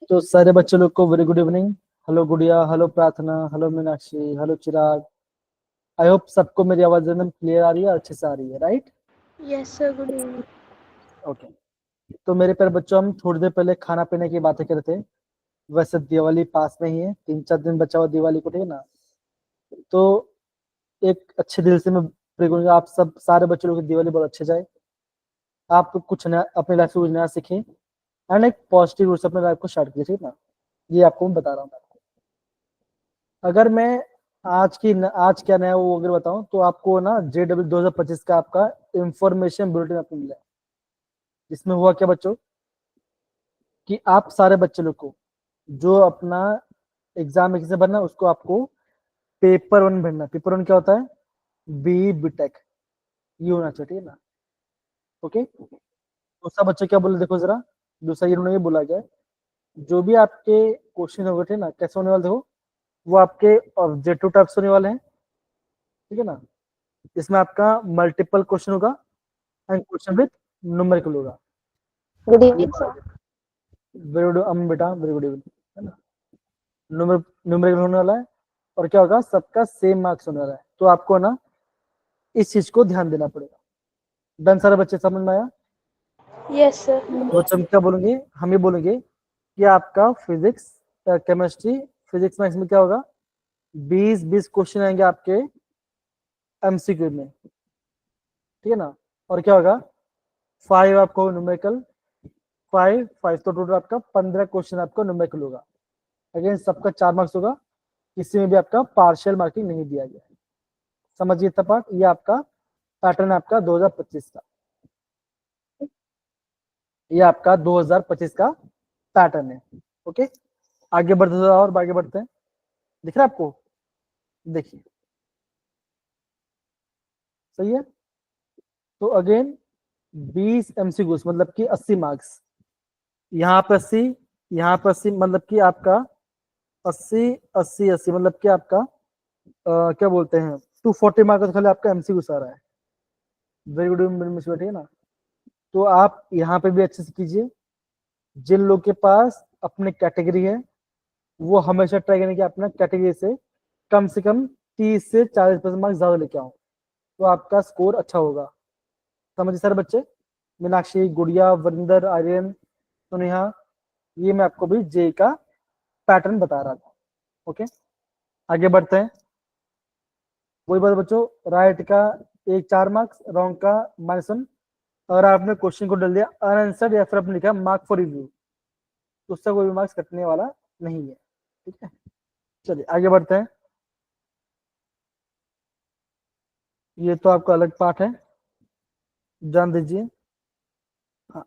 तो सारे बच्चों लोग को वेरी गुड इवनिंग। हेलो गुड़िया, हेलो प्रार्थना, hello Meenakshi, hello Chirag. I hope सबको मेरी आवाज एकदम क्लियर आ रही है, अच्छे से आ रही है, right? Yes sir, good evening. Okay. तो मेरे प्यारे बच्चों, हम थोड़ी देर पहले खाना पीने की बातें कर रहे थे। वैसे दिवाली पास में ही है, 3-4 दिन बचा हुआ दिवाली को, ठीक है ना? तो एक अच्छे दिल से मैं प्रे करूंगा आप सब सारे बच्चों लोग की दिवाली बहुत अच्छे जाए। आप कुछ नया अपनी लाइफ से कुछ नया सीखें एंड एक पॉजिटिव रूप से अपने लाइफ को स्टार्ट कीजिए, ठीक है ना? ये आपको मैं बता रहा हूँ। अगर मैं आज क्या नया वो अगर बताऊं तो आपको ना JW 2025 का आपका इंफॉर्मेशन बुलेटिन आपको मिला है। जिसमें हुआ क्या बच्चों कि आप सारे बच्चे लोग को जो अपना एग्जाम एक से भरना है, उसको आपको पेपर 1 भरना। पेपर 1 क्या होता है? BTech, ये होना चाहिए, ठीक है ना? ओके। दूसरा बच्चे क्या बोले देखो जरा। दूसरा इन्होंने ये बोला क्या, जो भी आपके क्वेश्चन होंगे, ठीक है ना, कैसे होने वाले देखो, वो आपके ऑब्जेक्टिव टाइप से होने वाले हैं, ठीक है ना? इसमें आपका मल्टीपल क्वेश्चन होगा एंड क्वेश्चन विद न्यूमेरिकल होगा। Good evening sir. Very good बेटा, वेरी गुड इवनिंग, है ना? न्यूमेरिकल होने वाला है और क्या होगा, सबका सेम मार्क्स होने वाला है। तो आपको ना इस चीज को ध्यान देना पड़ेगा। डन सारे बच्चे, समझ में आया? Yes sir. तो बच्चों हम क्या बोलेंगे, हम ये बोलेंगे कि आपका फिजिक्स, केमिस्ट्री, फिजिक्स मैथ्स में क्या होगा, 20 क्वेश्चन आएंगे आपके MCQ में, ठीक है ना? और क्या होगा, 5 आपको न्यूमेरिकल, 5 तो टोटल आपका 15 क्वेश्चन आपको न्यूमेरिकल होगा। अगेन सबका 4 मार्क्स होगा, किसी में भी आपका पार्शियल मार्किंग नहीं दिया गया है। समझिए इतना पार्ट। ये आपका पैटर्न है आपका 2025 का, ये आपका 2025 का पैटर्न है। ओके, आगे बढ़ते हैं और आगे बढ़ते हैं। दिख रहा है आपको? देखिए, सही है। तो अगेन 20 MCQs मतलब कि 80 मार्क्स। यहाँ पे 80, यहाँ पे 80, मतलब कि आपका 80 80 80 मतलब कि आपका क्या बोलते हैं 240 मार्क्स खाली आपका MCQ आ रहा है। वेरी गुड, ठीक है ना? तो आप यहाँ पे भी अच्छे से कीजिए। जिन लोग के पास अपने कैटेगरी है वो हमेशा ट्राई करें कि अपना कैटेगरी से कम 30 से 40% मार्क्स ज्यादा लेके आओ, तो आपका स्कोर अच्छा होगा। समझिए सारे बच्चे। मीनाक्षी, गुड़िया, वरिंदर, आर्यन, सुनेहा, ये मैं आपको भी जे का पैटर्न बता रहा था। ओके, आगे बढ़ते हैं। वही बात बच्चों, राइट का 4 मार्क्स, रॉन्ग का -1। अगर आपने क्वेश्चन को डाल दिया अनआंसर्ड या फिर आपने लिखा मार्क फॉर रिव्यू, तो उससे कोई भी मार्क्स कटने वाला नहीं है, ठीक है? चलिए आगे बढ़ते हैं। ये तो आपका अलग पार्ट है, जान दीजिए। हाँ,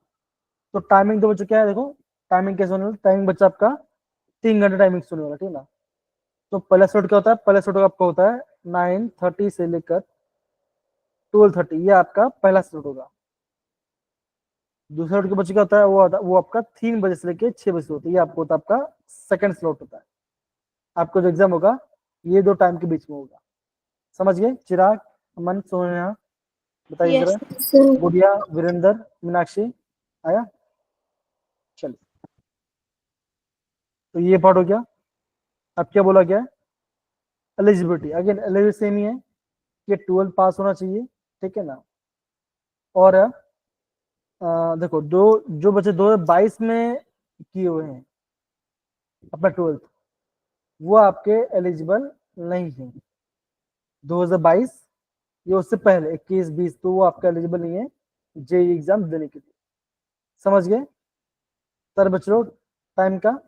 तो टाइमिंग तो बच्चों क्या है देखो, टाइमिंग कैसे होने वाला, टाइमिंग बच्चा आपका 3 घंटे टाइमिंग होने वाला, ठीक है ना? तो पहला स्लॉट क्या होता है, पहला स्लॉट आपका होता है 9:30 से लेकर 12:30, ये आपका पहला स्लॉट होगा। दूसरा स्लॉट के बच्चे क्या होता है, वो आपका 3 बजे से लेकर 6 बजे से होता है, ये आपको होता है आपका सेकंड स्लॉट होता है। आपको जो एग्जाम होगा ये 2 टाइम के बीच में होगा। समझ गए? चिराग, अमन, सोनिया, बताइए यस जरा। सर। गुड़िया, वीरेंद्र, मीनाक्षी, आया? चलिए, तो ये पार्ट हो गया। अब क्या बोला गया, एलिजिबिलिटी। अगेन एलिजिबिलिटी सेम ही है कि 12 पास होना चाहिए, ठीक है ना? और देखो, जो बच्चे 2022 में किए हुए हैं अपना 12th, वो आपके एलिजिबल नहीं है। 2022 ये उससे पहले 21-20, तो वो आपका एलिजिबल नहीं है JEE एग्जाम देने के लिए। समझ गए सर बच्चों टाइम का?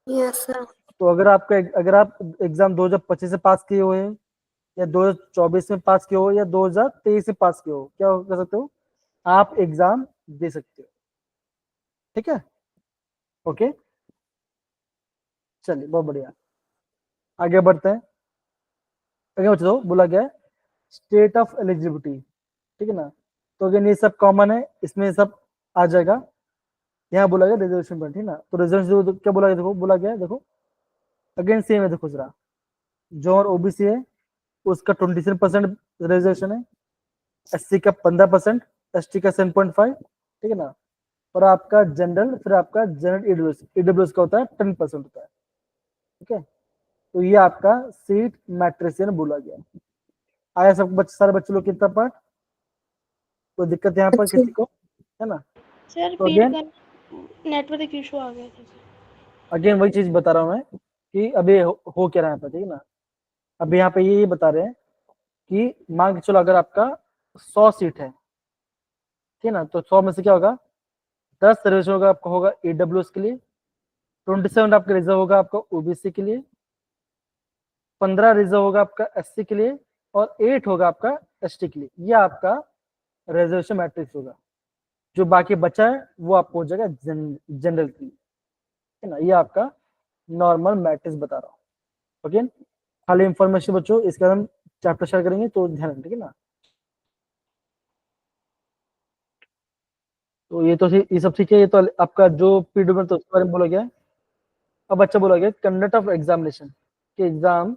Yes sir. तो अगर आप एग्जाम 2025 से पास किए हुए हैं या 2024 में पास किए हो या 2023 में पास किए हो, क्या कर सकते हो, आप एग्जाम दे सकते हो, ठीक है? ओके, चलिए बहुत बढ़िया, आगे बढ़ते हैं। आगे बच्चों बोला गया है स्टेट ऑफ एलिजिबिलिटी, ठीक है ना? तो अगेन ये सब कॉमन है, इसमें सब आ जाएगा। यहाँ बोला गया रिजर्वेशन पर, ठीक है ना? तो रिजर्वेशन क्या बोला गया देखो, बोला गया देखो अगेन सेम है। देखो जरा, जो और OBC है उसका 27% रिजर्वेशन है, SC का 15%, ST का 7.5, ठीक है ना? और आपका जनरल, फिर आपका जनरल ईडब्ल्यूएस, ईडब्ल्यूएस का होता है 10% होता है। ठीक है, तो ये आपका सीट मैट्रिक्स बोला गया। आया सब सारे बच्चे लोग कितना पार्ट, कोई दिक्कत यहाँ पर किसी को, है ना? सर तो रिपीट अगेन कर, नेटवर्क इशू आ गया था। अगेन वही चीज बता रहा हूँ मैं कि अभी हो क्या रहा है, ठीक है ना? अभी यहाँ पे ये बता रहे हैं कि मान के चलो अगर आपका 100 सीट है, ठीक है ना, तो 100 में से क्या होगा, 10 रिजर्वेशन होगा आपका होगा ईडब्ल्यूएस के लिए, 27 आपका रिजर्व होगा आपका ओबीसी के लिए, 15 रिजर्व होगा आपका एससी के लिए, और 8 होगा आपका एसटी के लिए। ये आपका रिजर्वेशन मैट्रिक्स होगा। जो बाकी बचा है वो आपको हो जाएगा जनरल के लिए, है ना? ये आपका नॉर्मल मैट्रिक्स बता रहा हूँ। ओके, खाली इंफॉर्मेशन बच्चों, इसका हम चैप्टर शेयर करेंगे तो ध्यान रखें, ठीक है ना? तो ये तो ये सब ठीक है। ये तो आपका जो पीडब्ल्यू में तो उसके बारे में बोला गया है। अब अच्छा बोला गया कंडक्ट ऑफ एग्जामिनेशन, कि एग्जाम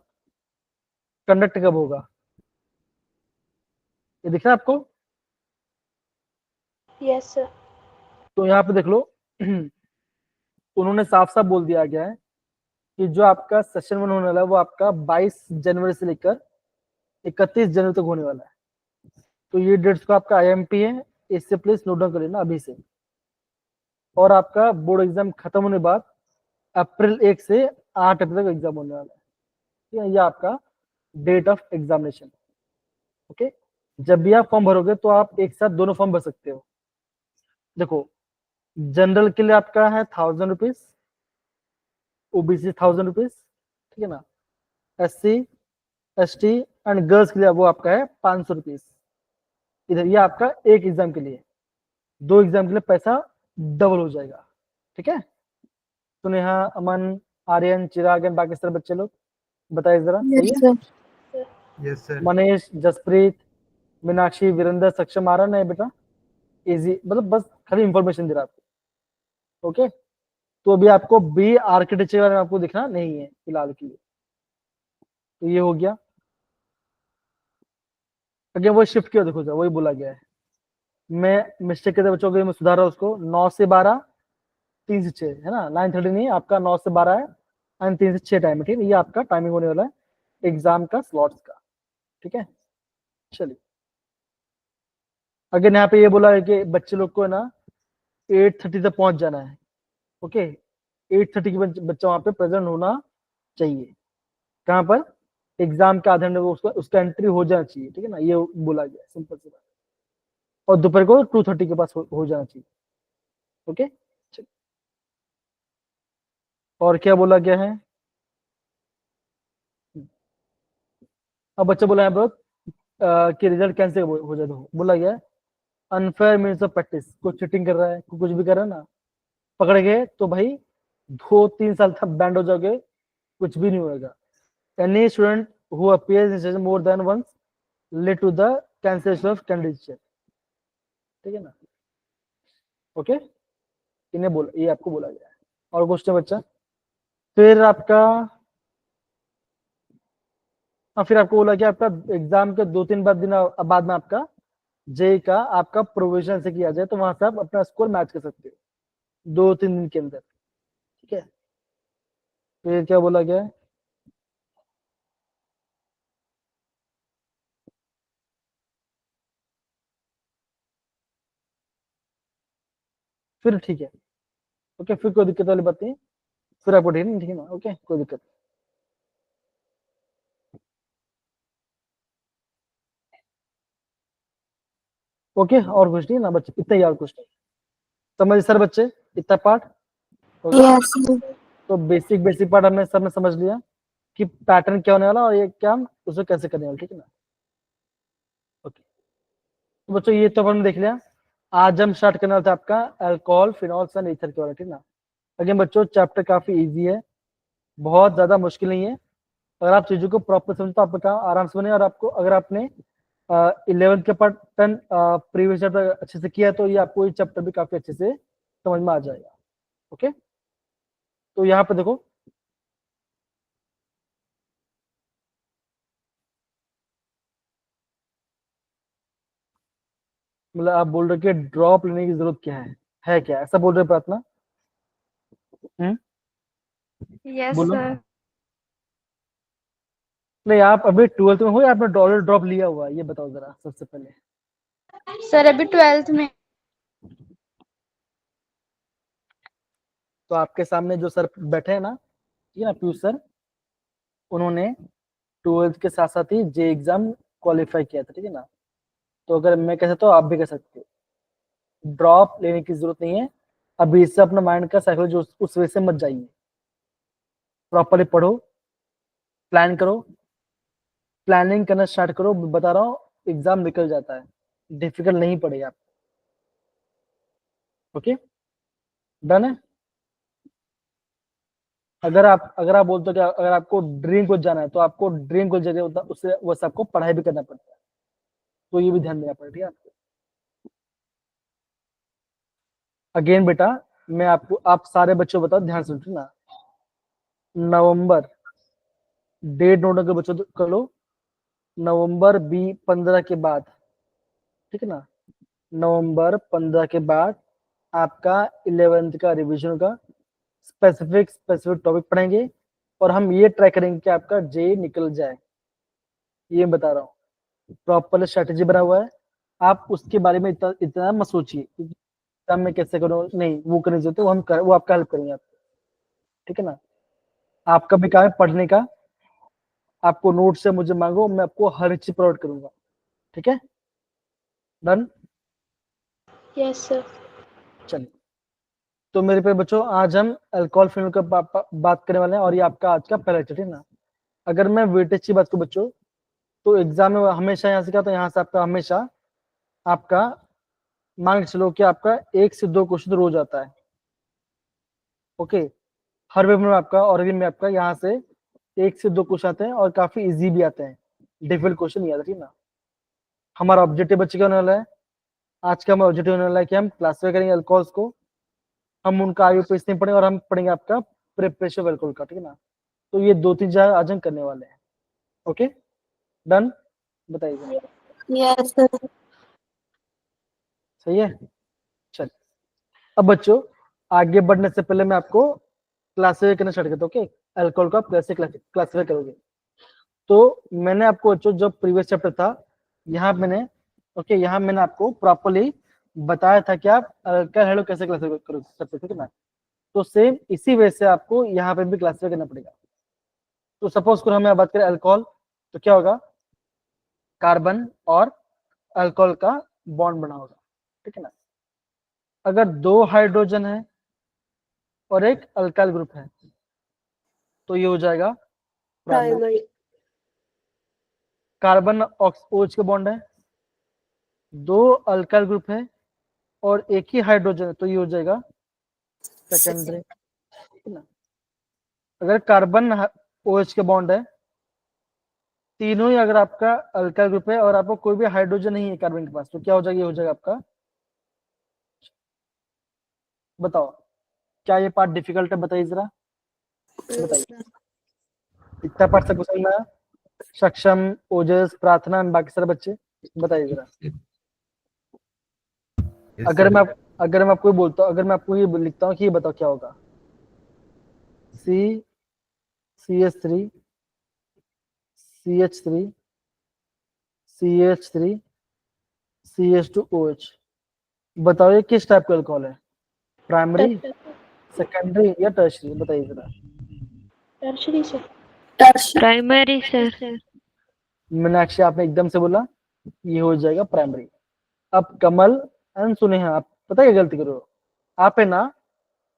कंडक्ट कब होगा, ये दिख रहा है आपको? Yes sir. तो यहाँ पे देख लो उन्होंने साफ साफ बोल दिया गया है कि जो आपका सेशन 1 होने वाला है वो आपका 22 जनवरी से लेकर 31 जनवरी तक होने वाला है। तो ये डेट्स को आपका आईएमपी है, इससे प्लीज नोट डाउन कर लेना अभी से। और आपका बोर्ड एग्जाम खत्म होने बाद अप्रैल 1 से 8 अप्रैल तक एग्जाम होने वाला है। ठीक है, ये आपका डेट ऑफ एग्जामिनेशन। ओके, जब भी आप फॉर्म भरोगे तो आप एक साथ दोनों फॉर्म भर सकते हो। देखो, जनरल के लिए आपका है 1000 रुपीज, ओबीसी 1000 रुपीज, ठीक है ना? एससी एसटी एंड गर्ल्स के लिए वो आपका है 500 रुपीज। इधर ये आपका एक एग्जाम के लिए, 2 एग्जाम के लिए पैसा डबल हो जाएगा। ठीक है, तो नेहा, अमन, आर्यन, चिराग एंड बाकी सारे बच्चे लोग बताइए जरा, सही है? Yes sir. मनीष, जसप्रीत, मीनाक्षी, वीरेंद्र, सक्षम आ रहा नहीं बेटा? इजी, मतलब बस खाली इंफॉर्मेशन दे रहा आपको। ओके, तो अभी आपको बी आर्किटेक्चर के बारे में आपको दिखना नहीं है फिलहाल के लिए। तो ये हो गया। अगेन वो शिफ्ट किया, देखो वही बोला गया है। मैं मिस्टेक करते बच्चों को मैं सुधारा उसको, 9 से 12, 3 से 6, है ना? 9:30 नहीं, आपका 9 से 12 है एंड 3 से 6 टाइम है। ठीक है, ये आपका टाइमिंग होने वाला है एग्जाम का, स्लॉट्स का। ठीक है, चलिए। अगर यहाँ पे ये बोला है कि बच्चे लोग को है ना 8:30 तक पहुंच जाना है। ओके, 8:30 के बच्चा वहां पे प्रेजेंट होना चाहिए। कहाँ पर? एग्जाम के आधे घंटे में उसका एंट्री हो जाना चाहिए। ठीक है ना, ये बोला गया, सिंपल सी बात। और दोपहर को 2:30 के पास हो जाना चाहिए। ओके, चलिए। और क्या बोला गया है? अब बच्चा बोला है बहुत कि रिजल्ट कैंसिल हो जाए, तो बोला गया है अनफेयर मीन्स ऑफ प्रैक्टिस। कोई चीटिंग कर रहा है, कोई कुछ भी कर रहा है ना, पकड़ गए तो भाई 2-3 साल तक बैंड हो जाओगे, कुछ भी नहीं होगा। Any student who appears in session more than once led to the cancellation of candidateship. ठीक है ना? ओके, इन्हें बोला, ये आपको बोला गया है। और क्वेश्चन बच्चा, फिर आपका फिर आपको बोला गया आपका एग्जाम के 2-3 दिन बाद में आपका जे का आपका प्रोविजन से किया जाए, तो वहां से आप अपना स्कोर मैच कर सकते हो 2-3 दिन के अंदर। ठीक है, फिर क्या बोला गया है? फिर ठीक है, ओके, फिर कोई दिक्कत वाली बात नहीं, फिर आपको ठीक है ना? ओके, कोई दिक्कत नहीं। ओके, और कुछ नहीं ना बच्चे, इतना ही, और कुछ नहीं। समझ सर बच्चे, इतना पार्ट हो गया? यस तो बेसिक बेसिक पार्ट हमने सबने समझ लिया कि पैटर्न क्या होने वाला और ये क्या हम उसे कैसे करने वाले। ठीक है ना? ओके, तो बच्चों ये तो हमने देख लिया। आज हम स्टार्ट करना था आपका अल्कोहल, फिनॉल्स एंड ईथर के बारे में। ठीक ना? अगेन बच्चों, चैप्टर काफी इजी है, बहुत ज्यादा मुश्किल नहीं है। अगर आप चीजों को प्रॉपर समझो तो आपका काम आराम से बने। और आपको अगर आपने 11th के पार्ट 10 प्रीवियस चैप्टर अच्छे से किया है, तो ये आपको ये चैप्टर भी काफी अच्छे से समझ में आ जाएगा। ओके, तो यहाँ पे देखो, मतलब आप बोल रहे कि ड्रॉप लेने की जरूरत क्या है? है क्या, ऐसा बोल रहे हो प्रार्थना? यस बोलो। सर। नहीं, आप अभी 12th में हो या आपने डॉलर ड्रॉप लिया हुआ है, ये बताओ जरा सबसे पहले। सर अभी 12th में। तो आपके सामने जो सर बैठे हैं ना, ठीक है ना, पीयूष सर, उन्होंने 12th के साथ साथ ही जे एग्जाम क्वालिफाई किया था, ठीक है ना। तो अगर मैं कह सकता हूँ, आप भी कह सकते हो। ड्रॉप लेने की जरूरत नहीं है, अभी इससे अपना माइंड का साइकोलॉजी उस वे से मत जाइए। प्रॉपरली पढ़ो, प्लान करो, प्लानिंग करना स्टार्ट करो। बता रहा हूँ, एग्जाम निकल जाता है, डिफिकल्ट नहीं पड़ेगा। ओके, डन है। अगर आप बोलते हो कि अगर आपको ड्रीम को जाना है, तो आपको ड्रीम को जगह होता उससे वैसे आपको पढ़ाई भी करना पड़ता है, तो ये भी ध्यान देना पड़ेगा, ठीक है आपको। अगेन बेटा, मैं आपको, आप सारे बच्चों बताओ, ध्यान से सुनो ना। नवंबर, डेट नोट कर बच्चों कर लो। नवंबर 15 के बाद, ठीक है ना, नवंबर 15 के बाद आपका 11th का रिवीजन का स्पेसिफिक टॉपिक पढ़ेंगे, और हम ये ट्राई करेंगे कि आपका जे निकल जाए, ये बता रहा हूँ। प्रॉपर स्ट्रेटेजी बना हुआ है, आप उसके बारे में इतना मत सोचिए एग्जाम में कैसे करो, नहीं वो करने चाहिए, वो आपका हेल्प करेंगे आपको, ठीक है ना। आपका भी काम है पढ़ने का, आपको नोट से मुझे मांगो, मैं आपको हर चीज प्रोवाइड करूंगा, ठीक है, डन। Yes sir. चलिए, तो मेरे पे बच्चों, आज हम अल्कोहल फिल्म का बात करने वाले हैं, और ये आपका आज का पहला लेक्चर है ना। अगर मैं वेटेज की बात करूं बच्चों, तो एग्जाम में हमेशा यहाँ से क्या होता है, यहाँ से आपका हमेशा आपका मान के चलो कि आपका 1 से 2 क्वेश्चन रोज आता है। ओके, हर पेपर में आपका और में आपका यहाँ से 1 से 2 क्वेश्चन आते हैं, और काफी इजी भी आते हैं, डिफिकल्ट क्वेश्चन नहीं आता, ठीक ना। हमारा ऑब्जेक्टिव बच्चे क्या होने वाला है, आज का हमारा ऑब्जेक्टिव होने वाला है कि हम क्लासिफाई करेंगे अल्कोहल्स को, हम उनका आगे पेज नहीं पढ़ेंगे, और हम पढ़ेंगे आपका प्रिपरेशन अल्कोहल का, ठीक है ना। तो ये 2-3 चीजें आज हम करने वाले हैं। ओके, डन, बताइए। Yes sir. सही है, चल। अब बच्चों, आगे बढ़ने से पहले मैं आपको क्लासिफाई करना स्टार्ट करता हूँ। ओके, अल्कोहल को आप कैसे क्लासिफाई करोगे। तो मैंने आपको जो जो प्रीवियस चैप्टर था, यहाँ मैंने यहाँ मैंने आपको प्रॉपरली बताया था कि आप अल्कोहल हेलो कैसे क्लासिफाई करो सकते, ठीक है ना। तो सेम इसी वे से आपको यहाँ पे भी क्लासिफाई करना पड़ेगा। तो सपोज करो हमें बात करें अल्कोहल, तो क्या होगा, कार्बन और अल्कोहल का बॉन्ड बना होगा, ठीक है ना। अगर 2 हाइड्रोजन है और एक अल्काइल ग्रुप है, तो ये हो जाएगा प्राइमरी। प्राइमरी। कार्बन OH के बॉन्ड है, 2 अल्काइल ग्रुप है और एक ही हाइड्रोजन है, तो ये हो जाएगा सेकेंडरी, ठीक है ना। अगर कार्बन OH के बॉन्ड है, तीनों ही अगर आपका अल्काइल ग्रुप है और आपको कोई भी हाइड्रोजन नहीं है कार्बन के पास, तो क्या हो जाएगा, ये हो जाएगा आपका। बताओ, क्या ये पार्ट डिफिकल्ट है, बताइए जरा, बताइए। इतना पार्ट सबको समझ में आया? सक्षम, ओजस, प्रार्थना, बाकी सारे बच्चे, बताइए जरा। Yes, अगर sir. मैं अगर मैं आपको बोलता हूँ, अगर मैं आपको ये लिखता हूँ कि ये बताओ क्या होगा, CH3 CH3 CH3 CH2OH, बताओ ये किस टाइप का अल्कोहल है, प्राइमरी, सेकेंडरी या टर्शरी, बताइए जरा। Tertiary sir. Primary sir. Meenakshi, आपने एकदम से बोला, ये हो जाएगा प्राइमरी। अब कमल एंड सुने हैं आप, पता है क्या गलती करो आप, है ना,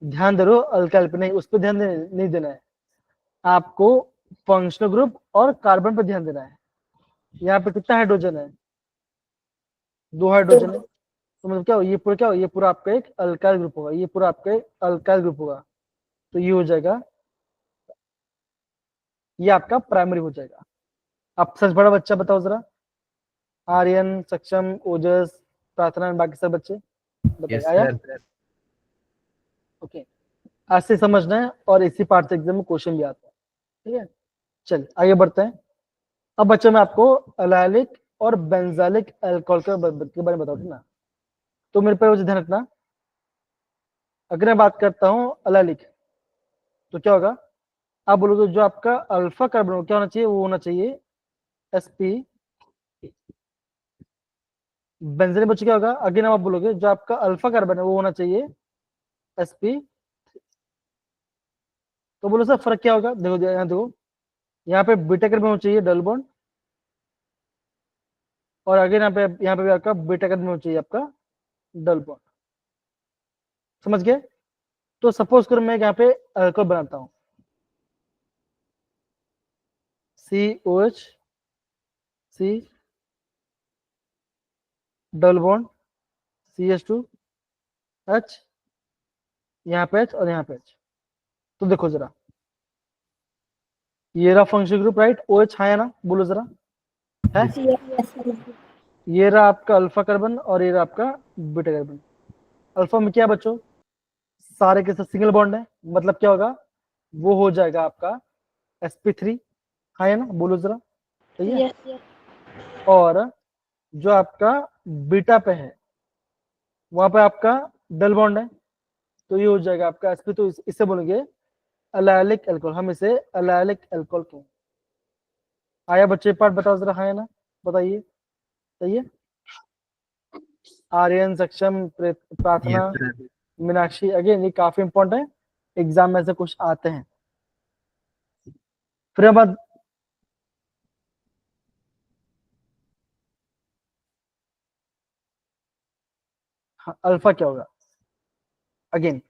ध्यान दे रहे हो अल्काइल पे, नहीं उस पर ध्यान नहीं देना है आपको, फंक्शनल ग्रुप और कार्बन पे ध्यान देना है। यहाँ पे कितना हाइड्रोजन है, 2 हाइड्रोजन है, तो मतलब क्या हो, ये पूरा क्या हो, ये पूरा आपका एक अल्काइल ग्रुप होगा, ये पूरा आपका एक अल्काइल ग्रुप होगा, तो ये हो जाएगा, ये आपका प्राइमरी हो जाएगा। अब सच बड़ा बच्चा बताओ जरा, आर्यन, सक्षम, ओजस, प्रार्थना, बाकी सब बच्चे बताइए, Yes, आया। sir. ओके, ऐसे समझना है, और इसी पार्ट से एग्जाम में क्वेश्चन भी आता है, ठीक है। चलिए आगे बढ़ते हैं। अब बच्चों मैं आपको एलाइलिक और बेंजालिक अल्कोहल के बारे में बताऊँ, ठीक ना। तो मेरे पे ध्यान रखना, अगर मैं बात करता हूँ एलाइलिक, तो क्या होगा, आप बोलोगे जो आपका अल्फा कार्बन हो क्या होना चाहिए, वो होना चाहिए sp। बेंजीन बच्चों क्या होगा, अगेन आप बोलोगे जो आपका अल्फा कार्बन है वो होना चाहिए sp। तो बोलो सर फर्क क्या होगा, देखो यहाँ देखो, यहाँ पे बीटा कार्बन होना चाहिए डबल बॉन्ड, और अगेन यहाँ पे भी आपका बीटा कार्बन होना चाहिए आपका डबल बॉन्ड। समझ गए। तो सपोज करो मैं यहाँ पे अल्कोहल बनाता हूँ, COH C double bond CH2 H, यहाँ पे H और यहाँ पे H। तो देखो जरा, ये रहा फंक्शनल ग्रुप राइट, OH है ना, बोलो जरा, है। Yes, sir. ये रहा आपका अल्फा कार्बन और ये रहा आपका बीटा कार्बन। अल्फा में क्या है बच्चों, सारे के साथ सिंगल बॉन्ड है, मतलब क्या होगा, वो हो जाएगा आपका sp3, है ना, बोलो जरा, सही है। Yes. और जो आपका बीटा पे है वहां पे आपका डबल बॉन्ड है, तो ये हो जाएगा आपका sp। तो इससे बोलेंगे एलाइलिक अल्कोहल, हम इसे एलाइलिक अल्कोहल कहें। आया बच्चे पार्ट, बताओ जरा, है ना, बताइए, सही है। आर्यन, सक्षम, प्रार्थना, Yes, sir. मीनाक्षी, अगेन ये काफी इंपॉर्टेंट है, एग्जाम में से कुछ आते हैं। फिर बाद अल्फा क्या होगा, अगेन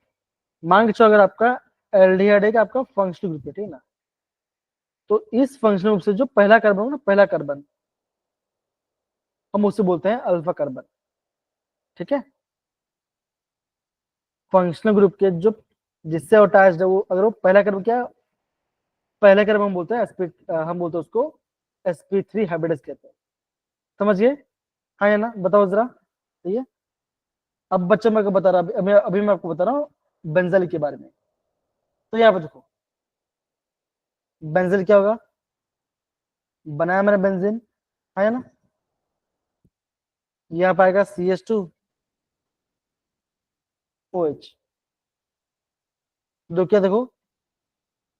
मान के चलो अगर आपका एल्डिहाइड है आपका फंक्शनल ग्रुप है, ठीक है ना, तो इस फंक्शनल ग्रुप से जो पहला कार्बन होगा ना, पहला कार्बन, हम उसे बोलते हैं अल्फा कार्बन, ठीक है। फंक्शनल ग्रुप के जो जिससे अटैच्ड है वो, अगर वो पहला कार्बन क्या है, पहला कार्बन हम बोलते हैं हम बोलते हैं उसको sp3 हाइब्रिडाइज कहते हैं। समझ गए, हाँ या ना, बताओ जरा, सही है। अब बच्चे मैं आपको बता रहा, अभी मैं आपको बता रहा हूँ बेंजल के बारे में। तो यहाँ पर देखो, बेंजीन क्या होगा, बनाया मैंने बेंजीन, है ना, यहाँ पाएगा CH2 OH। तो क्या देखो,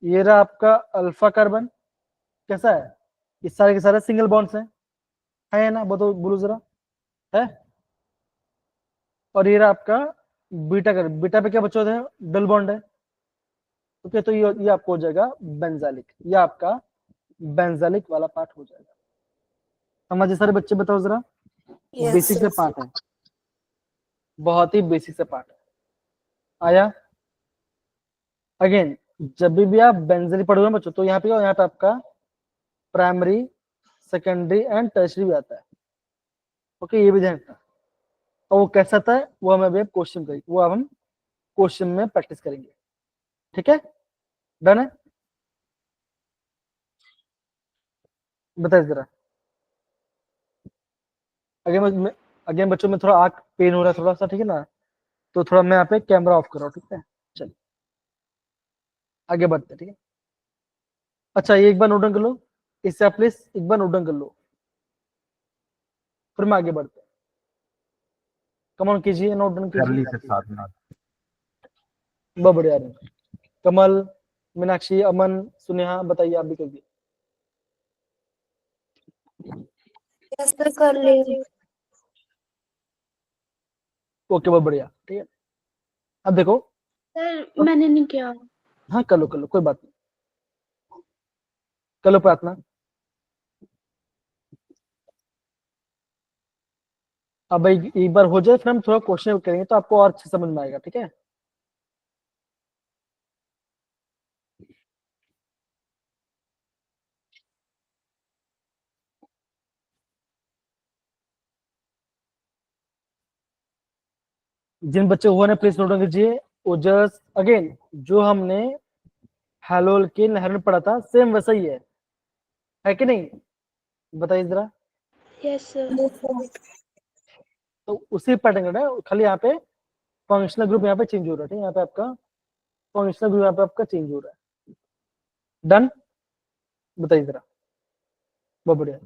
ये रहा आपका अल्फा कार्बन, कैसा है, ये सारे के सारे सिंगल बॉन्ड्स हैं, है ना, बताओ बोलो जरा, है। और ये रहा आपका बीटा कार्बन, बीटा पे क्या बच्चे होते हैं, डबल बॉन्ड है, तो क्या, तो ये आपको हो जाएगा बेंजालिक, ये आपका बेंजालिक वाला पार्ट हो जाएगा। समझे सारे बच्चे, बताओ जरा, बेसिक से पार्ट है, बहुत ही बेसिक से पार्ट है। आया, अगेन जब भी आप बेंजीन पढ़ोगे ना बच्चों, तो यहाँ पे आपका प्राइमरी, सेकेंडरी एंड टर्शरी भी आता है, ओके, ये भी ध्यान रखना। और वो कैसा था वो हमें अभी क्वेश्चन करेंगे, वो अब हम क्वेश्चन में प्रैक्टिस करेंगे, ठीक है, डन है। बताइए जरा, अगेन बच्चों में थोड़ा आंख पेन हो रहा है थोड़ा सा, ठीक है ना, तो थोड़ा मैं यहाँ पे कैमरा ऑफ कर रहा हूँ, ठीक है, चलिए आगे बढ़ते हैं, ठीक है। अच्छा ये एक बार नोट डाउन कर लो, इससे आप प्लीज एक बार नोट डाउन कर लो, फिर मैं आगे बढ़ते हैं। कमल कीजिए, नोट डाउन कर ली कीजिए, सर साथ में। बहुत बढ़िया रहे। कमल, मीनाक्षी, अमन, सुनेहा, बताइए आप भी करिए। Yes, sir. कर ली। ओके बहुत बढ़िया, ठीक है। अब देखो, सर मैंने नहीं किया। हाँ कर लो कोई बात नहीं, कर लो प्रार्थना। अब एक बार हो जाए फिर हम थोड़ा क्वेश्चन करेंगे तो आपको और अच्छे समझ में आएगा, ठीक है। जिन बच्चे हुआ ने प्लीज नोट डाउन कीजिए। ओजस अगेन जो हमने हेलोल के नहर में पढ़ा था सेम वैसा ही है कि नहीं, बताइए जरा। Yes, sir. तो उसी पैटर्न का है, खाली यहाँ पे फंक्शनल ग्रुप यहाँ पे चेंज हो रहा है, ठीक है, यहाँ पे आपका फंक्शनल ग्रुप यहाँ पे आपका चेंज हो रहा है। डन, बताइए जरा, बहुत बढ़िया।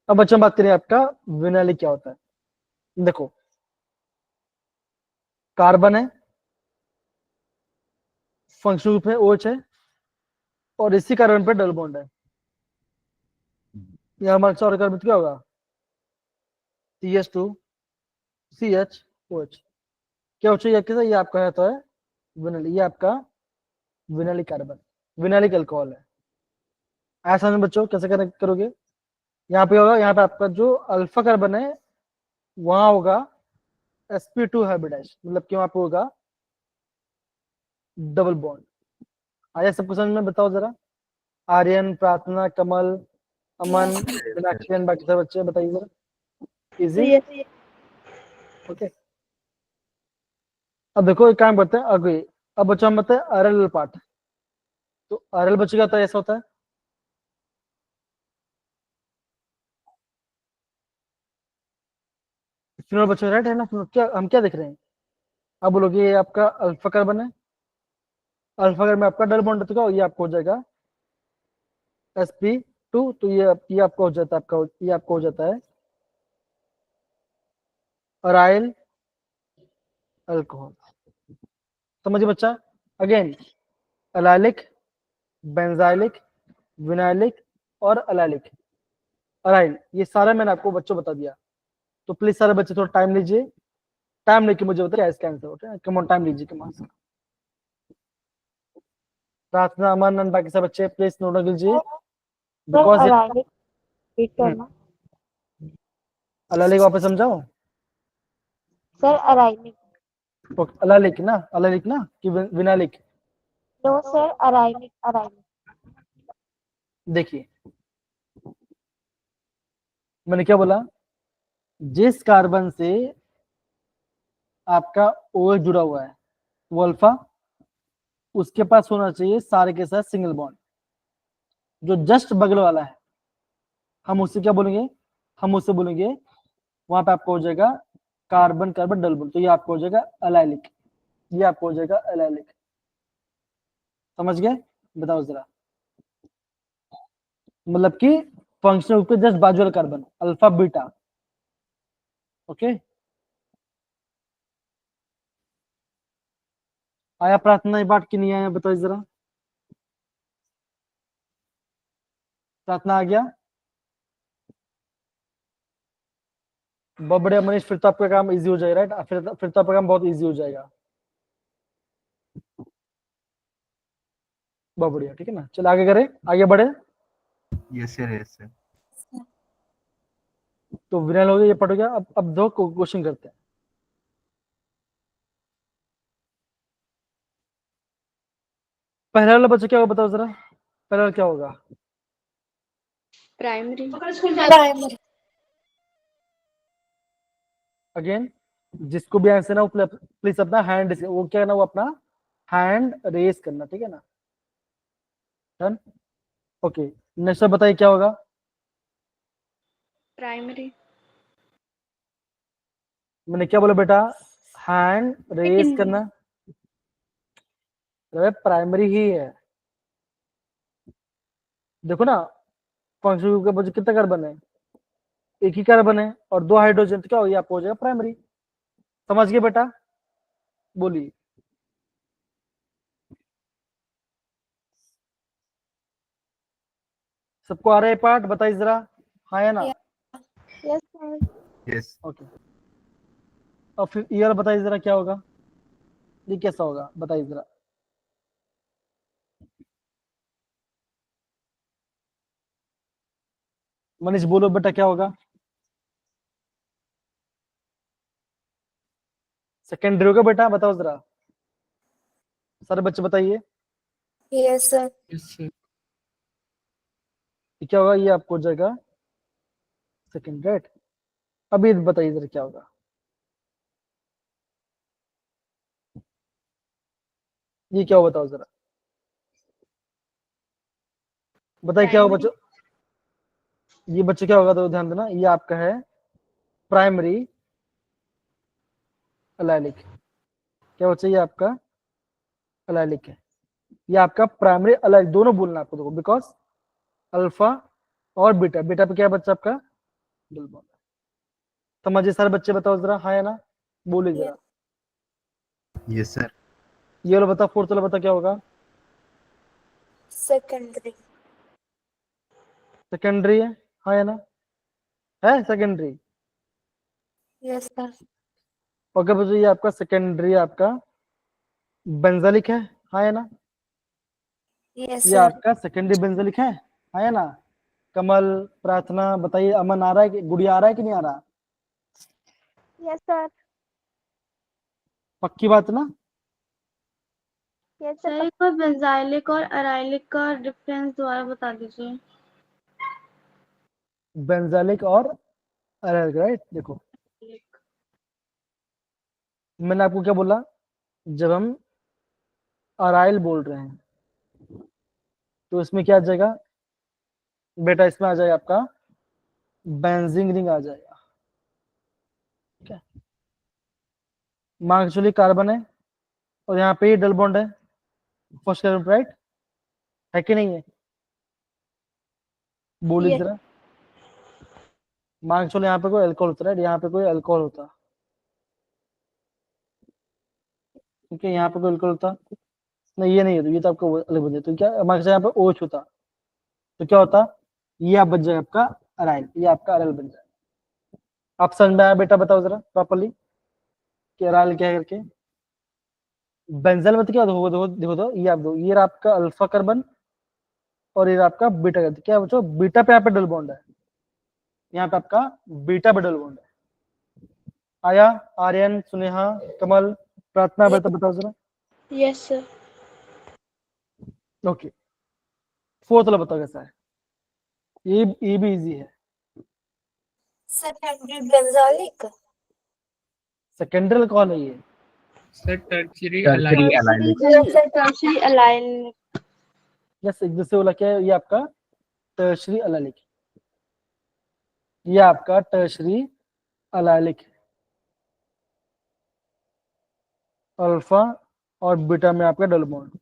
अब बच्चों हम बात करें आपका विनाइल क्या होता है। देखो कार्बन है, फंक्शनल ग्रुप है OH है और इसी कार्बन पे डबल बॉन्ड है। यहाँ हमारा चार कार्बन क्या होगा CH2 CH OH। क्या होता है ये आपका है तो है विनाइल, ये आपका विनाइलिक कार्बन, विनाइलिक अल्कोहल है। ऐसा नहीं बच्चों, कैसे करोगे, यहाँ पे होगा, यहाँ पे आपका जो अल्फा कार्बन है वहां होगा sp2 हाइब्रिडाइज, मतलब कि वहां पे होगा डबल बॉन्ड। आया सबको समझ में, बताओ जरा। आर्यन, प्रार्थना, कमल, अमन, मीनाक्षी, बाकी सब बच्चे बताइए जरा। Easy, Yes. ओके। अब देखो एक काम करते हैं आगे। अब बच्चा हम बताए RL पार्ट। तो RL बच्चे का तो ऐसा होता है, फिनोल बच्चे, राइट है ना। फिनोल क्या हम क्या देख रहे हैं, अब बोलोगे ये आपका अल्फा कार्बन है, अल्फा कार्बन में आपका डबल बॉन्ड है, तो ये आपको हो जाएगा sp2। तो ये आपका हो जाता है, ये आपको हो जाता है अराइल अल्कोहल। समझिए बच्चा। अगेन अलाइलिक, बेंजाइलिक, विनाइलिक और अलाइलिक, अराइल, ये सारा मैंने आपको बच्चों बता दिया। तो प्लीज सारे बच्चे थोड़ा टाइम लीजिए, टाइम लेके मुझे बताइए क्या इसका आंसर होता है। कम ऑन, टाइम लीजिए कम ऑन। प्रार्थना, अमन, बाकी सब बच्चे प्लीज नोट कीजिए, Sir, बिकॉज Arabic read करना। अलाइलिक वापस समझाओ। Sir, Arabic. अलाइलिक ना, अलाइलिक ना कि विनाइलिक। No, sir, Arabic. देखिए मैंने क्या बोला, जिस कार्बन से आपका OH जुड़ा हुआ है वो अल्फा, उसके पास होना चाहिए सारे के साथ सिंगल बॉन्ड। जो जस्ट बगल वाला है हम उससे क्या बोलेंगे, हम उससे बोलेंगे वहां पे आपको हो जाएगा कार्बन कार्बन डबल बॉन्ड, तो ये आपको हो जाएगा अलाइलिक, ये आपको हो जाएगा अलाइलिक। समझ गए, बताओ जरा। मतलब कि फंक्शनल ग्रुप के जस्ट बाजू वाला कार्बन अल्फा बीटा, ओके। आया प्रार्थना ये बात की नहीं आया, बताओ जरा। प्रार्थना आ गया, बहुत बढ़िया मनीष, फिर तो आपका काम इजी हो जाएगा, राइट। फिर तो आपका काम बहुत इजी हो जाएगा, बहुत बढ़िया, ठीक है ना। चलो आगे करें, आगे बढ़े। Yes, sir. Yes, sir. तो विनाइल हो गया, ये पट हो गया। अब दो क्वेश्चन करते हैं। पहला वाला बच्चा क्या होगा बताओ जरा, पहला वाला क्या होगा। Primary. अगेन जिसको भी आंसर ना वो प्लीज अपना हैंड, वो क्या ना, वो अपना हैंड रेस करना, ठीक है ना। Done, okay. नेक्स्ट बताइए क्या होगा। Primary. मैंने क्या बोला बेटा, हैंड रेस करना, प्राइमरी ही है। देखो ना फंक्शनल ग्रुप के बच्चे कितना कार्बन है, एक ही कार्बन है और दो हाइड्रोजन, तो क्या हो गया आपको हो जाएगा प्राइमरी। समझ गए बेटा, बोलिए। सबको आ रहा है पार्ट, बताइए जरा, हाँ या ना। Yes, sir. Yes. ओके, और फिर ईयर बताइए जरा क्या होगा, ये कैसा होगा बताइए जरा। मनीष बोलो बेटा क्या होगा, सेकेंडरी होगा बेटा, बताओ जरा सारे बच्चे बताइए। Yes, sir. ये क्या होगा, ये आपको हो जाएगा सेकेंड, राइट। अभी बताइए जरा क्या होगा, ये क्या होगा बताओ जरा, बताइए क्या होगा बच्चों। ये बच्चे क्या होगा तो ध्यान देना, ये आपका है प्राइमरी अलाइलिक। क्या बच्चा, ये आपका अलाइलिक है, ये आपका प्राइमरी अलाइलिक, दोनों बोलना आपको, देखो बिकॉज अल्फा और बीटा, बीटा पे क्या है बच्चा आपका डबल बॉन्ड। समझिए सारे बच्चे, बताओ जरा हाँ या ना, बोलिए जरा। Yes, sir. ये वाला बता, फोर्थ वाला बता क्या होगा। secondary. सेकेंडरी है, हाँ या ना? है सेकेंडरी। Yes, sir. ओके बच्चों, ये आपका सेकेंडरी आपका बेंजालिक है, हाँ या ना? Yes, ये sir. आपका सेकेंडरी बेंजालिक है, हाँ या ना? कमल, प्रार्थना बताइए, अमन आ रहा है कि गुड़िया आ रहा है कि नहीं आ रहा? Yes, sir. पक्की बात ना? Yes, sir sir. एक बार बेंजाइलिक और अराइलिक का डिफरेंस दोबारा बता दीजिए। बेंजालिक और अरेलिक, राइट? देखो मैंने आपको क्या बोला, जब हम अराइल बोल रहे हैं तो इसमें क्या आ जाएगा बेटा, इसमें आ जाएगा आपका बेंजीन रिंग आ जाएगा, ठीक है? मान के चलिए कार्बन है और यहाँ पे डबल बॉन्ड है फर्स्ट कार्बन, राइट? है कि नहीं है? बोलिए Yes. जरा। मान के चलो यहाँ पे कोई अल्कोहल होता है, राइट? यहाँ पे कोई अल्कोहल होता, ठीक है? यहाँ पे कोई अल्कोहल होता नहीं, ये नहीं होता, ये तो आपको अलग बन जाता। तो क्या मान के चलो यहाँ पे OH होता तो क्या होता, ये आप बन जाएगा आपका अराइल, ये आपका अराइल बन जाएगा। आप समझ में आया बेटा? बताओ जरा प्रॉपर्ली कि अराइल क्या है करके। बेंजल में तो क्या होगा, देखो तो ये आप दो, ये रहा आपका अल्फा कार्बन और ये रहा आपका बीटा कार्बन। क्या बच्चों, बीटा पे यहाँ पे डबल बॉन्ड है, यहाँ पे आपका बीटा पे डबल बॉन्ड है। आया? आर्यन, सुनेहा, कमल, प्रार्थना, बेटा बताओ जरा। Yes, sir. ओके, फोर्थ वाला बताओ कैसा है? ये भी इजी है। Secondary benzoic. सेकेंडरी अल्कोहल है ये। Sir tertiary tertiary allyl. Allylic. Yes, sir, tertiary allyl. Yes, एक दूसरे वाला क्या है, ये आपका टर्शरी अलाइलिक, ये आपका टर्शरी अलाइलिक अल्फा और बीटा में आपका डबल बॉन्ड,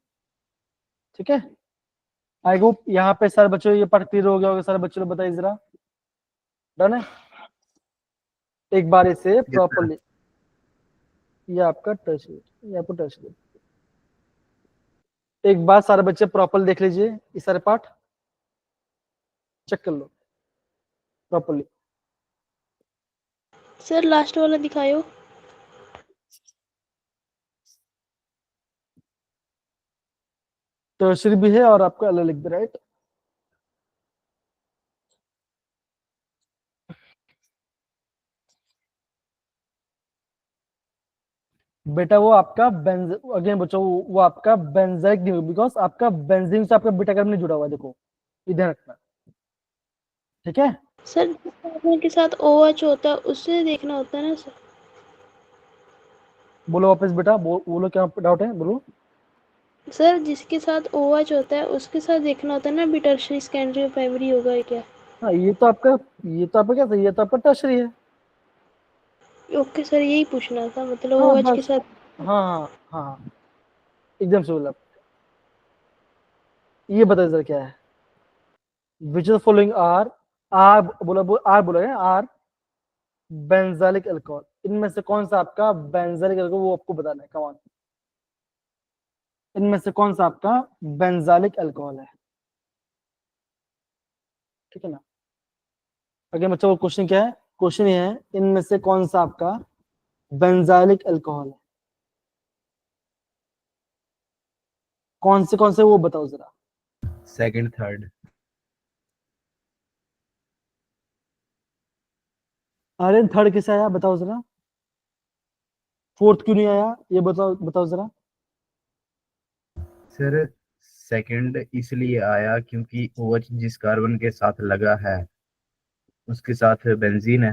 ठीक है? आई होप यहाँ पे सारे बच्चों ये पार्ट क्लियर हो गया होगा। सारे बच्चों बताइए जरा, डन है? एक बार इसे प्रॉपरली, ये आपका टर्शरी, ये आपका टर्शरी। एक बार सारे बच्चे प्रॉपरली देख लीजिए, ये सारे पार्ट चेक कर लो प्रॉपरली। सर लास्ट वाला दिखाओ। टर्शरी भी है और आपका अलग लिख दे, राइट? बेटा वो आपका बेंज, अगेन बच्चों वो आपका बेंजाइक नहीं होगा, बिकॉज आपका बेंजीन से आपका बीटा कार्बन नहीं जुड़ा हुआ है, देखो ये ध्यान रखना, ठीक है? सर कार्बन के साथ OH होता है उससे देखना होता है ना सर? बोलो वापस बेटा, बोलो क्या डाउट है, बोलो। सर जिसके साथ OH होता है उसके साथ देखना होता है ना, भी टर्शियरी सेकेंडरी और प्राइमरी होगा या क्या? हाँ ये तो आपका क्या सही है, तो आपका टर्शरी है। ओके सर, यही पूछना था, मतलब हाँ OH के बस, साथ। हाँ हाँ हाँ, एकदम से बोला। ये बताइए जरा क्या है, which of following are, are बोला है, आर बेंजालिक अल्कोहल, इनमें से कौन सा आपका बेंजालिक अल्कोहल, वो आपको बताना है, कमान। इनमें से कौन सा आपका बेंजालिक अल्कोहल है, ठीक है ना? अगर बच्चों को क्वेश्चन क्या है, क्वेश्चन ये है इनमें से कौन सा आपका बेंजालिक अल्कोहल है, कौन से वो बताओ जरा। Second, third. अरे थर्ड किसे आया बताओ जरा, फोर्थ क्यों नहीं आया ये बताओ जरा। सर सेकंड इसलिए आया क्योंकि OH जिस कार्बन के साथ लगा है उसके साथ बेंजीन है,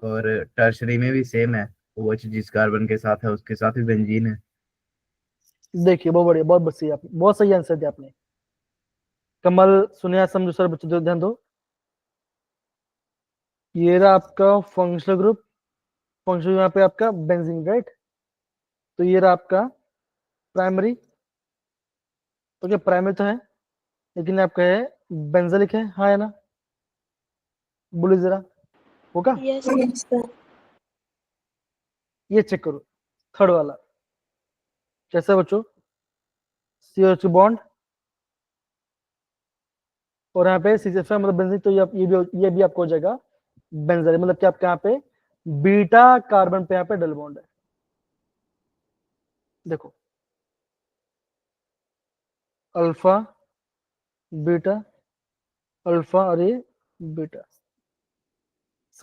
और टर्शरी में भी सेम है, OH जिस कार्बन के साथ है उसके साथ भी बेंजीन है। देखिए बहुत बढ़िया, बहुत सही, आपने बहुत सही आंसर दिया आपने। कमल, सुनिया, समझो सर बच्चों, ध्यान दो। ये रहा आपका फंक्शनल ग्रुप, फंक्शनल यहाँ पे आपका बेंजीन, राइट? तो ये रहा आपका प्राइमरी, तो क्या प्राइमरी तो है लेकिन आपका है बेंजालिक है, हाँ है ना? बोलिए जरा, होगा? Yes sir. ये चेक करो थर्ड वाला कैसा है बच्चों, CO2 बॉन्ड, और यहाँ पे C6H5 मतलब बेंजीन, तो ये भी आपको हो जाएगा बेंजीन, मतलब कि आपके यहाँ पे बीटा कार्बन पे यहाँ पे डबल बॉन्ड है। देखो अल्फा बीटा अल्फा और ये बीटा,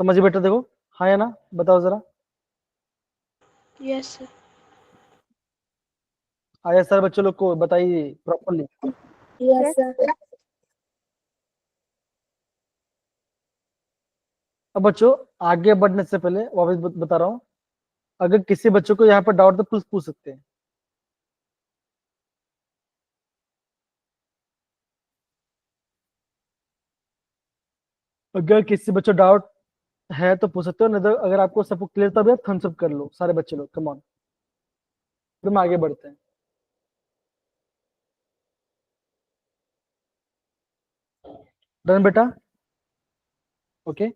समझिए बेटा, देखो हाँ या ना बताओ जरा। Yes sir. आया सर बच्चों लोग को बताइए प्रॉपरली। Yes, sir. अब बच्चों आगे बढ़ने से पहले वापस बता रहा हूँ, अगर किसी बच्चों को यहाँ पर डाउट तो पूछ सकते हैं। अगर किसी बच्चों डाउट है तो पूछ सकते हो, नहीं तो अगर आपको सबको क्लियर तब है थम्स अप कर लो सारे बच्चे लोग, कम ऑन, फिर हम आगे बढ़ते हैं। डन बेटा, ओके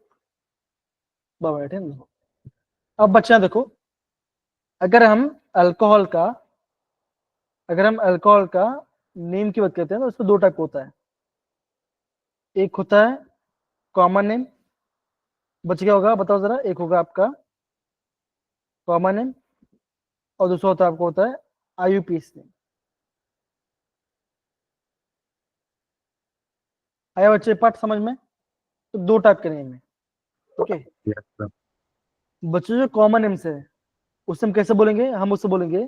बाबा बैठे ना। अब बच्चा देखो, अगर हम अल्कोहल का नेम की बात करते हैं तो उसमें दो टाइप होता है, एक होता है कॉमन नेम, बच्चे क्या होगा बताओ जरा, एक होगा आपका कॉमन नेम और दूसरा होता है IUPAC नेम। आया बच्चे पार्ट समझ में? तो दो टाइप के नेम है, ओके। Yes sir. बच्चों जो कॉमन नेम्स है उससे हम कैसे बोलेंगे, हम उससे बोलेंगे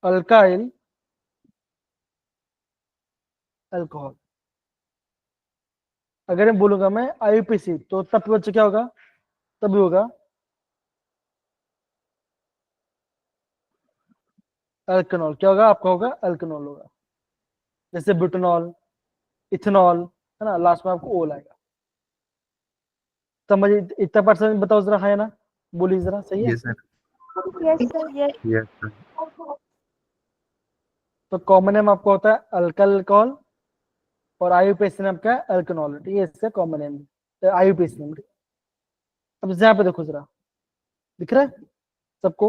अल्काइल अल्कोहल। अगर मैं बोलूंगा मैं IUPAC तो तब बच्चे क्या होगा, तब भी होगा अल्कनॉल, क्या होगा आपका, होगा अल्कनॉल होगा, जैसे ब्यूटेनॉल, इथेनॉल, है ना, लास्ट में आपको ओल आएगा। समझ इतना पार्ट समझ, बताओ जरा हाँ या ना, बोलिए जरा, सही है? Yes sir. Yes, sir. Yes. Yes sir. तो कॉमन नेम आपका होता है अल्काइल अल्कोहल और IUPAC नेम आपका अल्कनॉल, ठीक है, इससे कॉमन नेम IUPAC नेम। अब यहाँ पे देखो जरा, दिख रहा है सबको?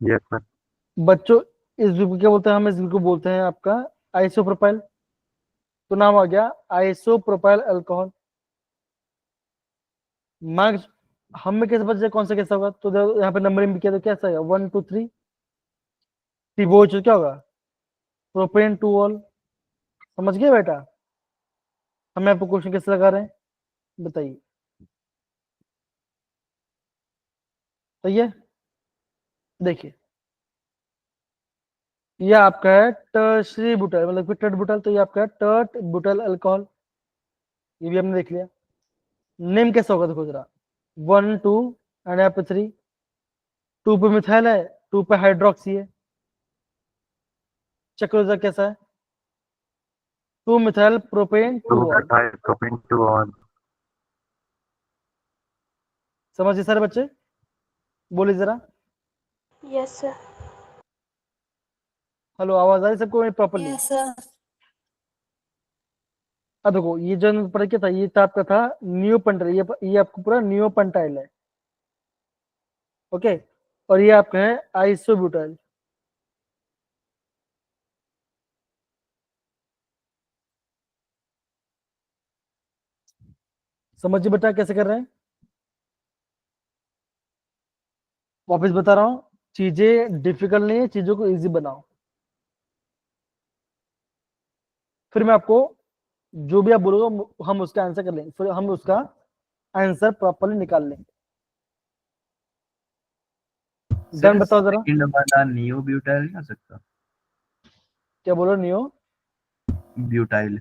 Yes sir. बच्चों इस ग्रुप को क्या बोलते हैं, हम इस ग्रुप को बोलते हैं आपका आइसोप्रोपाइल, तो नाम आ गया आइसोप्रोपाइल अल्कोहल। मार्क्स हम में कैसे बच्चे कौन सा कैसा होगा, तो यहाँ पे नंबरिंग भी किया तो कैसा है 1 2 3, सीबोच क्या होगा प्रोपेन टू ऑल। समझ गए बेटा? हमें आपको क्वेश्चन कैसे लगा रहे हैं बताइए, सही है? देखिए ये आपका है टर्शरी बुटाइल, मतलब कि टर्ट बुटाइल, तो ये आपका है टर्ट बुटाइल अल्कोहल, ये भी हमने देख लिया। नेम कैसा होगा देखो जरा, 1 2 एंड यहाँ पे 3, 2 पे मिथाइल है, 2 पे हाइड्रोक्सी है, चेक करो जरा कैसा है, 2 methyl propane 2 all. Propane two on. समझिए सारे बच्चे, बोलिए जरा, यस सर। हेलो आवाज आ रही सबको प्रॉपरली? Yes, sir. अब देखो ये जो पढ़ के था, ये था आपका था नियोपेंटाइल, ये आपको पूरा नियोपेंटाइल है, ओके, और ये आपका है आइसोब्यूटाइल। समझिए बेटा कैसे कर रहे हैं, वापस बता रहा हूँ, चीजें डिफिकल्ट नहीं है, चीजों को इजी बनाओ, फिर मैं आपको जो भी आप बोलोगे हम उसका आंसर कर लेंगे, फिर हम उसका आंसर प्रॉपरली निकाल लेंगे। डन बताओ जरा, सेकंड वाला नियो ब्यूटाइल नहीं हो सकता? क्या बोलो, neo butyl.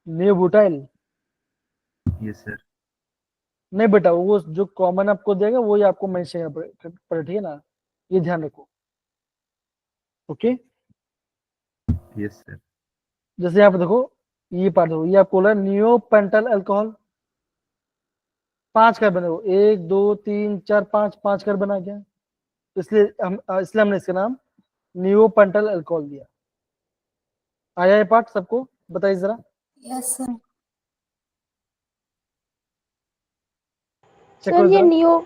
Neo butyl? Yes sir. नहीं बेटा, वो जो कॉमन आपको देगा वो ही आपको मेंशन करना पड़ेगा, ठीक है ना, ये ध्यान रखो, ओके। Yes sir. जैसे यहाँ पे देखो, ये पार्ट देखो, ये आपको बोला नियो पेंटाइल अल्कोहल, 5 कार्बन है वो, 1 2 3 4 5 कार्बन आ गया, इसलिए हमने इसका नाम नियो पेंटाइल अल्कोहल दिया। आया ये पार्ट सबको, बताइए जरा। Yes, sir. चेक करो सर ये जरा, नियो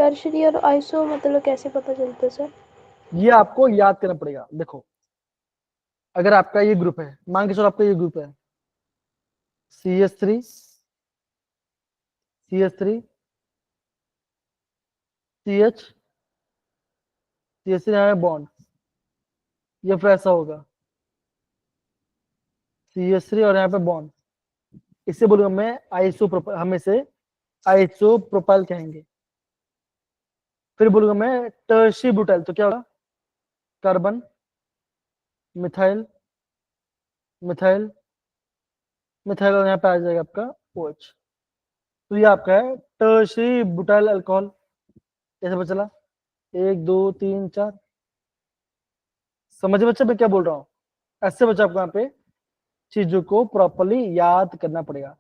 टर्शरी और आइसो मतलब कैसे पता चलता है सर? ये आपको याद करना पड़ेगा। देखो, अगर आपका ये ग्रुप है, मान के चलो आपका ये ग्रुप है CH3 CH3 CH CH3 यहाँ बॉन्ड, ये फिर ऐसा होगा CH3 और यहाँ पे बॉन्ड, इसे बोलूंगा मैं आइसोप्रोपाइल, हम इसे आइसोप्रोपाइल कहेंगे। फिर बोलूंगा मैं टर्शी ब्यूटाइल, तो क्या होगा कार्बन मिथाइल मिथाइल मिथाइल, और यहाँ पे आ जाएगा आपका OH। तो ये आपका है टर्शी ब्यूटाइल अल्कोहल। कैसे पता चला? 1 2 3 4, समझे बच्चे मैं क्या बोल रहा हूँ? ऐसे बच्चे आपको यहाँ पे चीजों को प्रॉपर्ली याद करना पड़ेगा।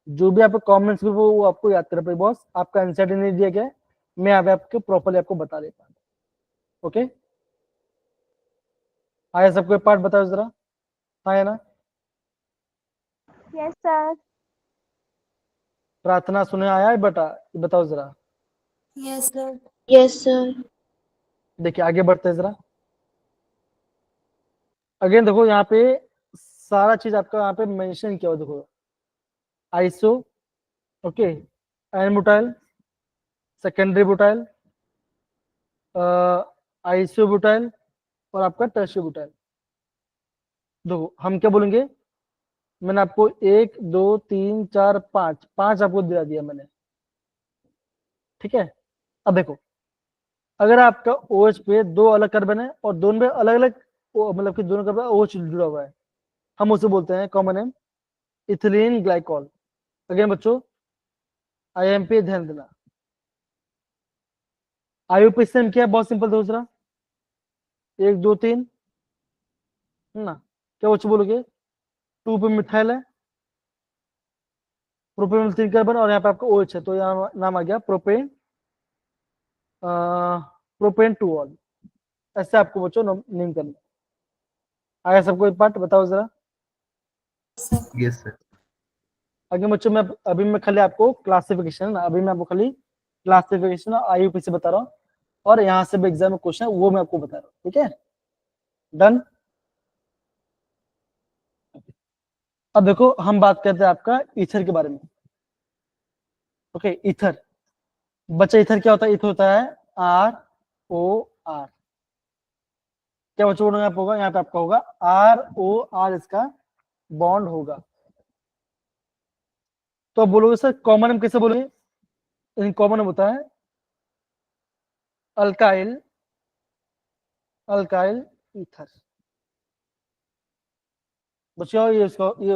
जो भी आपको कमेंट्स में वो आपको याद करना पड़ेगा। बॉस आपका आंसर नहीं दिया गया, मैं यहाँ पे आपको प्रॉपर्ली आपको बता देता हूँ। ओके, आया सबको पार्ट बताओ जरा, आया ना? Yes, sir. प्रार्थना सुने आया है बेटा? ये बताओ जरा। Yes, sir. Yes sir. देखिए आगे बढ़ते हैं जरा। अगेन देखो यहाँ पे सारा चीज आपका यहाँ पे मेंशन किया हुआ, देखो iso, okay, N butyl, secondary butyl, iso butyl और आपका टर्शियो ब्यूटाइल। देखो हम क्या बोलेंगे, मैंने आपको 1 2 3 4 5 आपको दिला दिया मैंने, ठीक है। अब देखो, अगर आपका OH पे 2 अलग कार्बन है और दोनों में अलग अलग मतलब कि दोनों कार्बन OH जुड़ा हुआ है, हम उसे बोलते हैं common name ethylene glycol. Again बच्चों IMP ध्यान देना। IUPAC क्या है? बहुत सिंपल दूसरा 1 2 3 ना, क्या बच्चों बोलोगे? 2 पे मिथाइल है, प्रोपेन में 3 कार्बन और यहाँ पे आपका OH है, तो यहाँ नाम आ गया प्रोपेन, प्रोपेन 2 ऑल। ऐसे आपको बच्चों नेम करना। आया सबको एक पार्ट बताओ जरा। Yes sir. आगे बच्चों मैं अभी मैं खाली आपको क्लासिफिकेशन, अभी मैं आपको खाली क्लासिफिकेशन और IUPAC बता रहा हूँ, और यहाँ से भी एग्जाम में क्वेश्चन है वो मैं आपको बता रहा हूँ, ठीक है। डन। अब देखो हम बात करते हैं आपका ईथर के बारे में। ओके, ईथर बच्चा, ईथर क्या होता है? ईथर होता है ROR। क्या बच्चों यहाँ पे होगा? यहाँ पे आपका होगा ROR, इसका बॉन्ड होगा। तो आप बोलोगे सर कॉमन नेम कैसे बोलोगे? कॉमन नेम होता है अल्काइल अल्काइल ईथर। बच्चों ये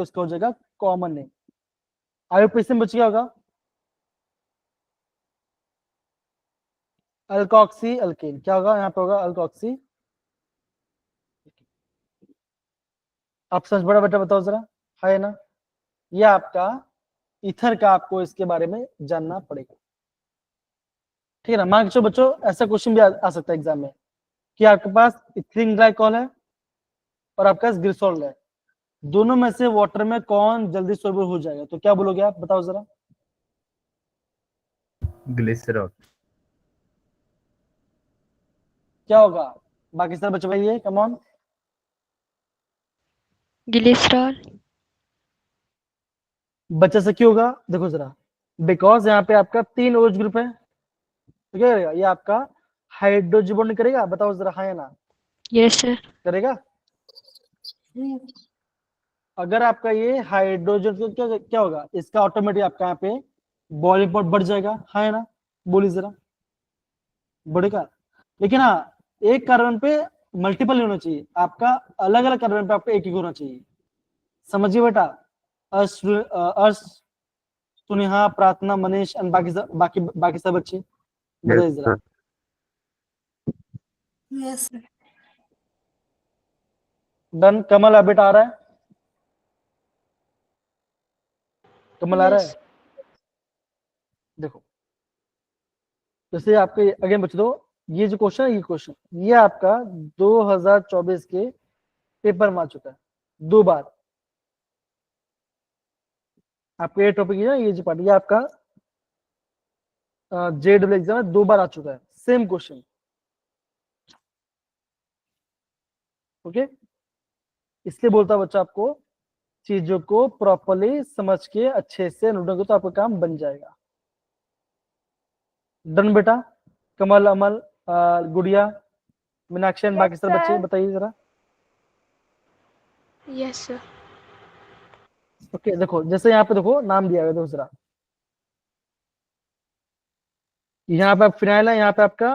उसका हो जाएगा कॉमन नेम। IUPAC में बच्चे क्या होगा? Alkoxy alkane. क्या होगा? यहाँ पे होगा अल्कोक्सी। आप समझ बड़ा बेटा बताओ जरा, है ना? ये आपका ईथर का आपको इसके बारे में जानना पड़ेगा, ठीक है ना। मान के चलो बच्चों ऐसा क्वेश्चन भी आ सकता है एग्जाम में कि आपके पास इथिलीन ग्लाइकॉल है और आपके पास ग्लिसरॉल है, दोनों में से वाटर में कौन जल्दी सोल्यूबल हो जाएगा? तो क्या बोलोगे आप? बताओ जरा। ग्लिसरॉल। क्या होगा? बाकी सारे बच्चे भाई कम ऑन। ग्लिसरॉल। बच्चे से क्यों होगा? देखो जरा, बिकॉज यहाँ पे आपका 3 OH ग्रुप है, तो क्या करेगा? ये आपका हाइड्रोजन बॉन्ड करेगा। बताओ जरा, हाँ या ना? Yes sir. करेगा। अगर आपका ये हाइड्रोजन तो क्या क्या होगा? इसका ऑटोमेटिक आपका यहाँ पे बॉइलिंग पॉइंट बढ़ जाएगा, हाँ या ना? बोलिए जरा, बढ़ेगा। लेकिन हाँ, एक कार्बन पे मल्टीपल होना चाहिए आपका, अलग अलग कार्बन पे आपका एक एक होना चाहिए। समझिए बेटा। अर्श, सुनेहा, प्रार्थना, मनीष एंड बाकी सब बच्चे बताइए जरा। Yes, sir. डन। कमल अब बेटा आ रहा है? कमल आ रहा है? यस। देखो जैसे आपके अगेन बच्चों, ये जो क्वेश्चन है, ये क्वेश्चन ये आपका 2024 के पेपर में आ चुका है 2 बार। आपका ये टॉपिक है, ये जो पार्ट, ये आपका JEE एग्जाम में 2 बार आ चुका है सेम क्वेश्चन। ओके, इसलिए बोलता बच्चा आपको चीजों को प्रॉपरली समझ के अच्छे से नोट करो तो आपका काम बन जाएगा। डन बेटा? कमल, अमल, गुड़िया, मीनाक्षी एंड बाकी सारे बच्चे बताइए जरा। Yes sir. ओके, देखो जैसे यहाँ पे देखो नाम दिया गया दूसरा, यहाँ पे फिनाइल है, यहाँ पे आपका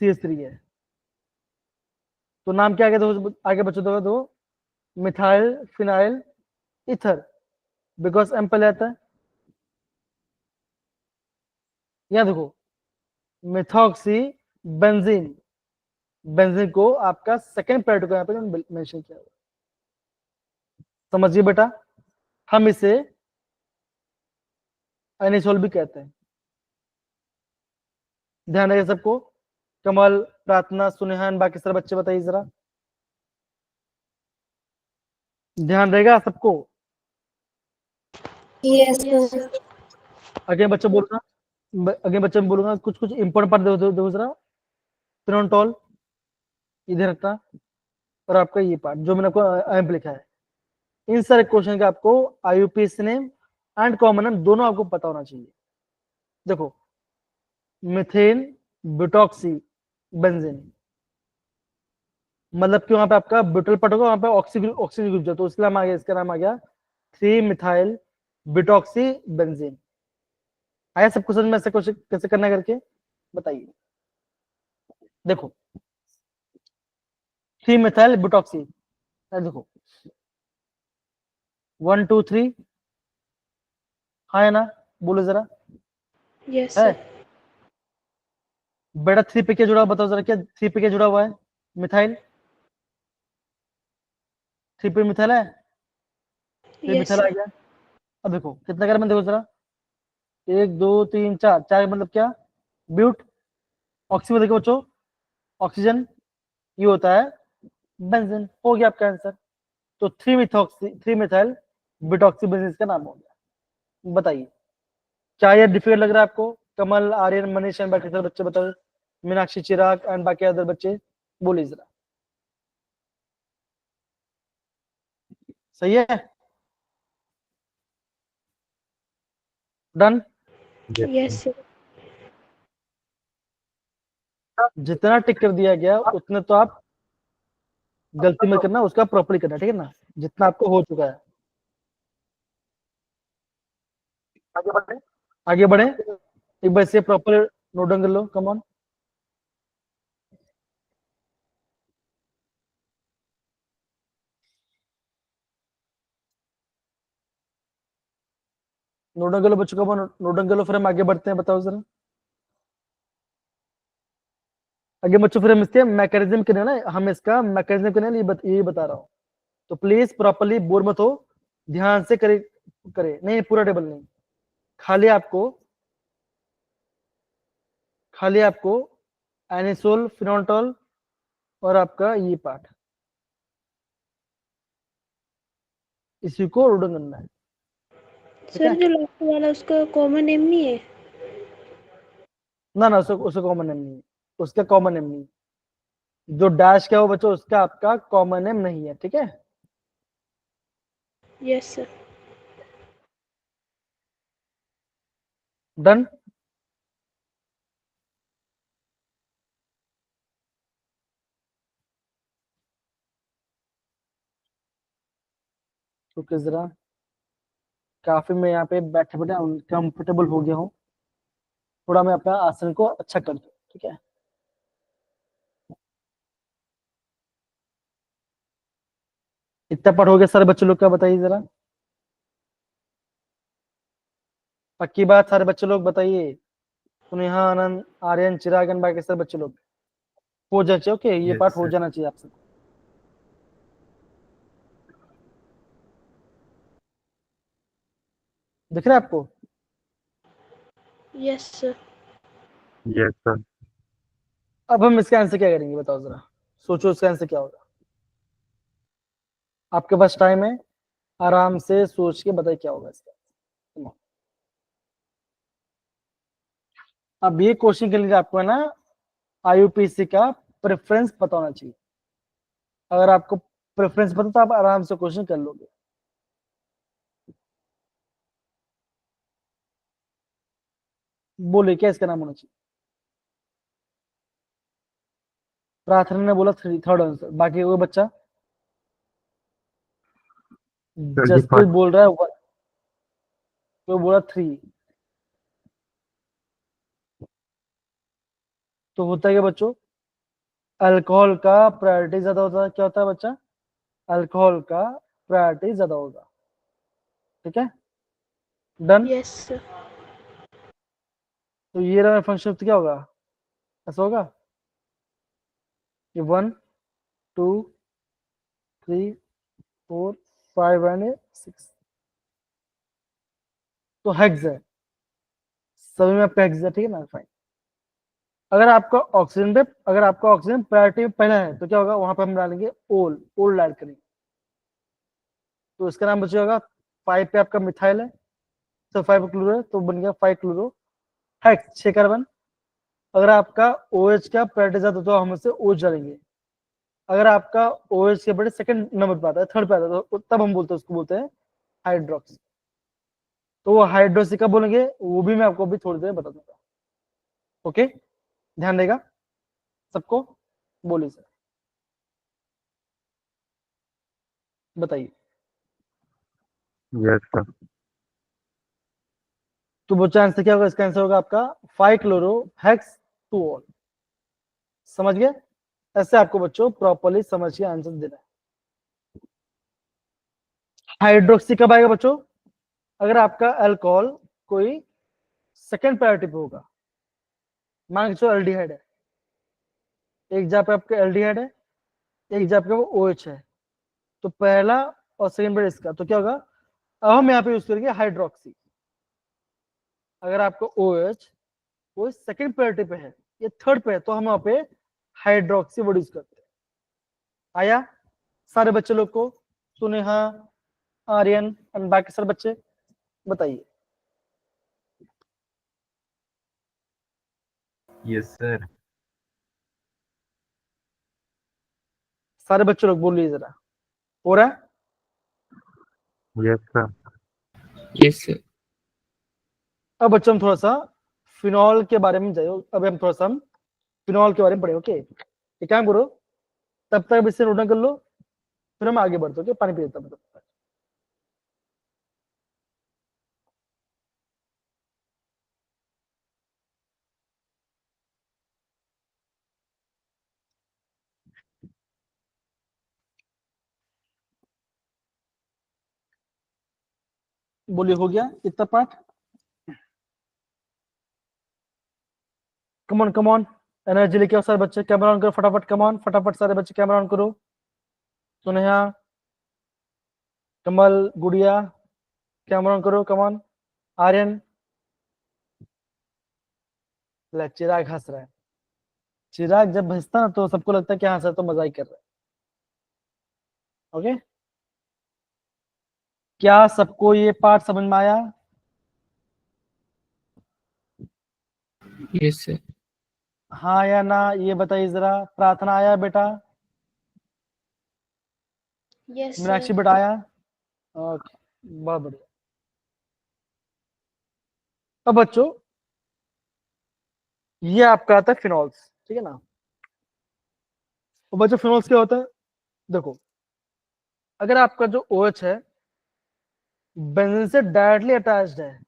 CH3 है, तो नाम क्या गया देखो आगे बच्चों दो methyl phenyl ether, because M पहले आता है। यहाँ देखो मिथॉक्सी बेंजीन, बेंजीन को आपका सेकेंड प्रायोरिटी को यहाँ पे मेंशन किया हुआ। समझिए बेटा, हम इसे एनिसोल भी कहते हैं। ध्यान रखिए सबको। कमल, प्रार्थना, सुनेहान, बाकी सारे बच्चे बताइए जरा। ध्यान रहेगा सबको? Yes sir. आगे बच्चे बोलना, आगे बच्चे में बोलूंगा कुछ कुछ इंपॉर्टेंट पार्ट दो जरा। फिनोल्टोल इधर रखना, और आपका ये पार्ट जो मैंने आपको एम्प लिखा है, इन सारे क्वेश्चन का आपको IUPAC name and common name दोनों आपको पता होना चाहिए। देखो मिथेन ब्यूटॉक्सी बेंजीन, मतलब कि वहां पे आपका ब्यूटल पार्ट होगा, वहां पे ऑक्सीजन ग्रुप जो, तो इसलिए हम आ गया, इसका नाम आ गया 3 मिथाइल ब्यूटॉक्सी बेंजीन। आया सब क्वेश्चन में? ऐसे क्वेश्चन कैसे करना है करके बताइए। देखो 3 मिथाइल ब्यूटॉक्सी, देखो 1 2 3, हाँ है ना? बोलो जरा। यस है सर। बेटा 3 पे क्या जुड़ा हुआ बताओ जरा, क्या 3 पे क्या जुड़ा हुआ है? मिथाइल, 3 पे मिथाइल है, 3 यस मिथाइल आ सर। गया। अब देखो कितना कार्बन देखो जरा, 1 2 3 4, 4 मतलब क्या? ब्यूट। ऑक्सीजन देखो बच्चों, ऑक्सीजन, ये होता है बेंजीन। हो गया आपका आंसर। तो 3 मिथाइल ब्यूटॉक्सी बेंजीन का नाम हो गया। बताइए क्या ये डिफिकल्ट लग रहा है आपको? कमल, आर्यन, मनीष एंड बाकी सारे बच्चे बताओ, मीनाक्षी, चिराग एंड बाकी अदर बच्चे बोलिए जरा। सही है? डन? Yes sir. जितना टिक कर दिया गया उतने तो आप गलती मत करना, उसका प्रॉपर्ली करना, ठीक है ना? जितना आपको हो चुका है। आगे बढ़े, एक बार से प्रॉपर नोट डाउन कर लो। कम ऑन, नोट डाउन कर लो बच्चों, कम ऑन नोट डाउन कर लो, फिर हम आगे बढ़ते हैं। बताओ जरा आगे बच्चों, फिर हम इसके मैकेनिज्म के लिए ना, हम इसका मैकेनिज्म के लिए यही बता रहा हूँ, तो प्लीज प्रॉपरली बोर मत हो, ध्यान से करे करे। नहीं पूरा टेबल नहीं, खाली आपको एनिसोल, फिनोल्टोल और आपका ये पार्ट, इसी को नोट डाउन करना है। ठीक सर है जो लास्ट वाला उसका कॉमन नेम नहीं है? ना, उसका कॉमन नेम नहीं है, उसका कॉमन नेम नहीं, जो डैश क्या हो बच्चों उसका आपका कॉमन नेम नहीं है। ठीक है? Yes sir. डन? तो जरा काफी मैं यहाँ पे बैठे बैठे कंफर्टेबल हो गया हूँ, थोड़ा मैं अपना आसन को अच्छा कर दूं। ठीक है? इतना पढ़ हो गया सारे बच्चे लोग का? बताइए जरा, पक्की बात? सारे बच्चे लोग बताइए, सुनेहा, आनंद, आर्यन, चिरागन, बाकी सारे बच्चे लोग हो जाना चाहिए। ओके, ये Yes, पार्ट हो sir. जाना चाहिए आपसे। दिख रहा है आपको? Yes sir. Yes, sir. अब हम इसका आंसर क्या करेंगे बताओ जरा, सोचो इसका आंसर क्या होगा। आपके पास टाइम है, आराम से सोच के बताइए क्या होगा इसका। Come on. अब ये क्वेश्चन के लिए आपको है ना IUPAC का प्रेफरेंस पता होना चाहिए। अगर आपको प्रेफरेंस पता तो आप आराम से क्वेश्चन कर लोगे। बोले क्या इसका नाम होना चाहिए? प्रार्थना ने बोला 3, थर्ड आंसर। बाकी कोई बच्चा? जसप्रीत बोल रहा है 1, कोई बोला 3। तो होता है क्या बच्चों, अल्कोहल का प्रायोरिटी ज्यादा होता है। क्या होता है बच्चा? अल्कोहल का प्रायोरिटी ज्यादा होगा। ठीक है, डन। Yes sir. तो ये रहा फंक्शन तो क्या होगा, ऐसा होगा ये 1 2 3 4 5 एंड 6। तो हेक्स है, सभी में आपका हेक्स है। ठीक है ना, फाइन। अगर आपका ऑक्सीजन प्रायोरिटी पहला है तो क्या होगा, वहां पर हम डालेंगे ओल ऐड करेंगे। तो इसका नाम बचेगा 5 पे आपका मिथाइल है, तो 5 क्लोरो है, तो बन गया 5 क्लोरो हेक्स 6 कार्बन। अगर आपका OH का प्रायोरिटी ज्यादा तो हम उससे OH डालेंगे। अगर आपका OH के बड़े सेकंड नंबर पे आता है, थर्ड पे आता है, तो तब हम उसको बोलते हैं हाइड्रोक्सी। तो वो हाइड्रोक्सी कब बोलेंगे वो भी मैं आपको अभी थोड़ी देर बता दूंगा। ओके, ध्यान देगा सबको। बोलिए सर, बताइए। Yes sir. तो बच्चा आंसर क्या होगा? इसका आंसर होगा आपका 5 क्लोरो हेक्स 2 ऑल। समझ गए? ऐसे आपको बच्चों प्रॉपर्ली समझ के आंसर देना है। हाइड्रोक्सी कब आएगा बच्चों? अगर आपका अल्कोहल कोई सेकंड प्रायोरिटी पे होगा। मान के चलो एल्डिहाइड है, एक जगह पे आपका एल्डिहाइड है, एक जगह पे वो OH है, तो पहला और सेकंड पर इसका, तो क्या होगा, अब हम यहाँ पे यूज करेंगे हाइड्रोक्सी। अगर आपको OH वो सेकंड प्रायोरिटी पे है या थर्ड पे है, तो हम यहाँ पे हाइड्रोक्सी वर्ड यूज करते हैं। आया सारे बच्चे लोग को? सुनेहा, आर्यन एंड बाकी सारे बच्चे बताइए। Yes sir. सारे बच्चे लोग बोलिए जरा, हो रहा है? Yes sir. Yes, sir. अब बच्चों हम थोड़ा सा फिनॉल के बारे में जाइए। अब हम थोड़ा सा हम फिनॉल के बारे में पढ़े। ओके, एक काम करो, तब तक इससे नोट कर लो, फिर हम आगे बढ़ते। ओके, पानी पी लेता हूं। बोलिए, हो गया इतना पार्ट? कमॉन कमॉन, एनर्जी लेके आओ सारे बच्चे। कैमरा ऑन करो फटाफट, कमॉन फटाफट सारे बच्चे कैमरा ऑन करो। सुनेहा, कमल, गुड़िया, कैमरा ऑन करो, कमॉन। आर्यन, चिराग हंस रहा है। चिराग जब हंसता ना तो सबको लगता है कि हाँ सर तो मजा ही कर रहा है। ओके, क्या सबको ये पार्ट समझ में आया? Yes, sir. हाँ या ना ये बताइए जरा। प्रार्थना आया बेटा? Yes Meenakshi sir. बेटा आया? ओके, बहुत बढ़िया। अब बच्चों ये आपका आता है फिनॉल्स, ठीक है ना। तो बच्चों फिनॉल्स क्या होता है? देखो, अगर आपका जो OH है बेंजीन से डायरेक्टली अटैच्ड है,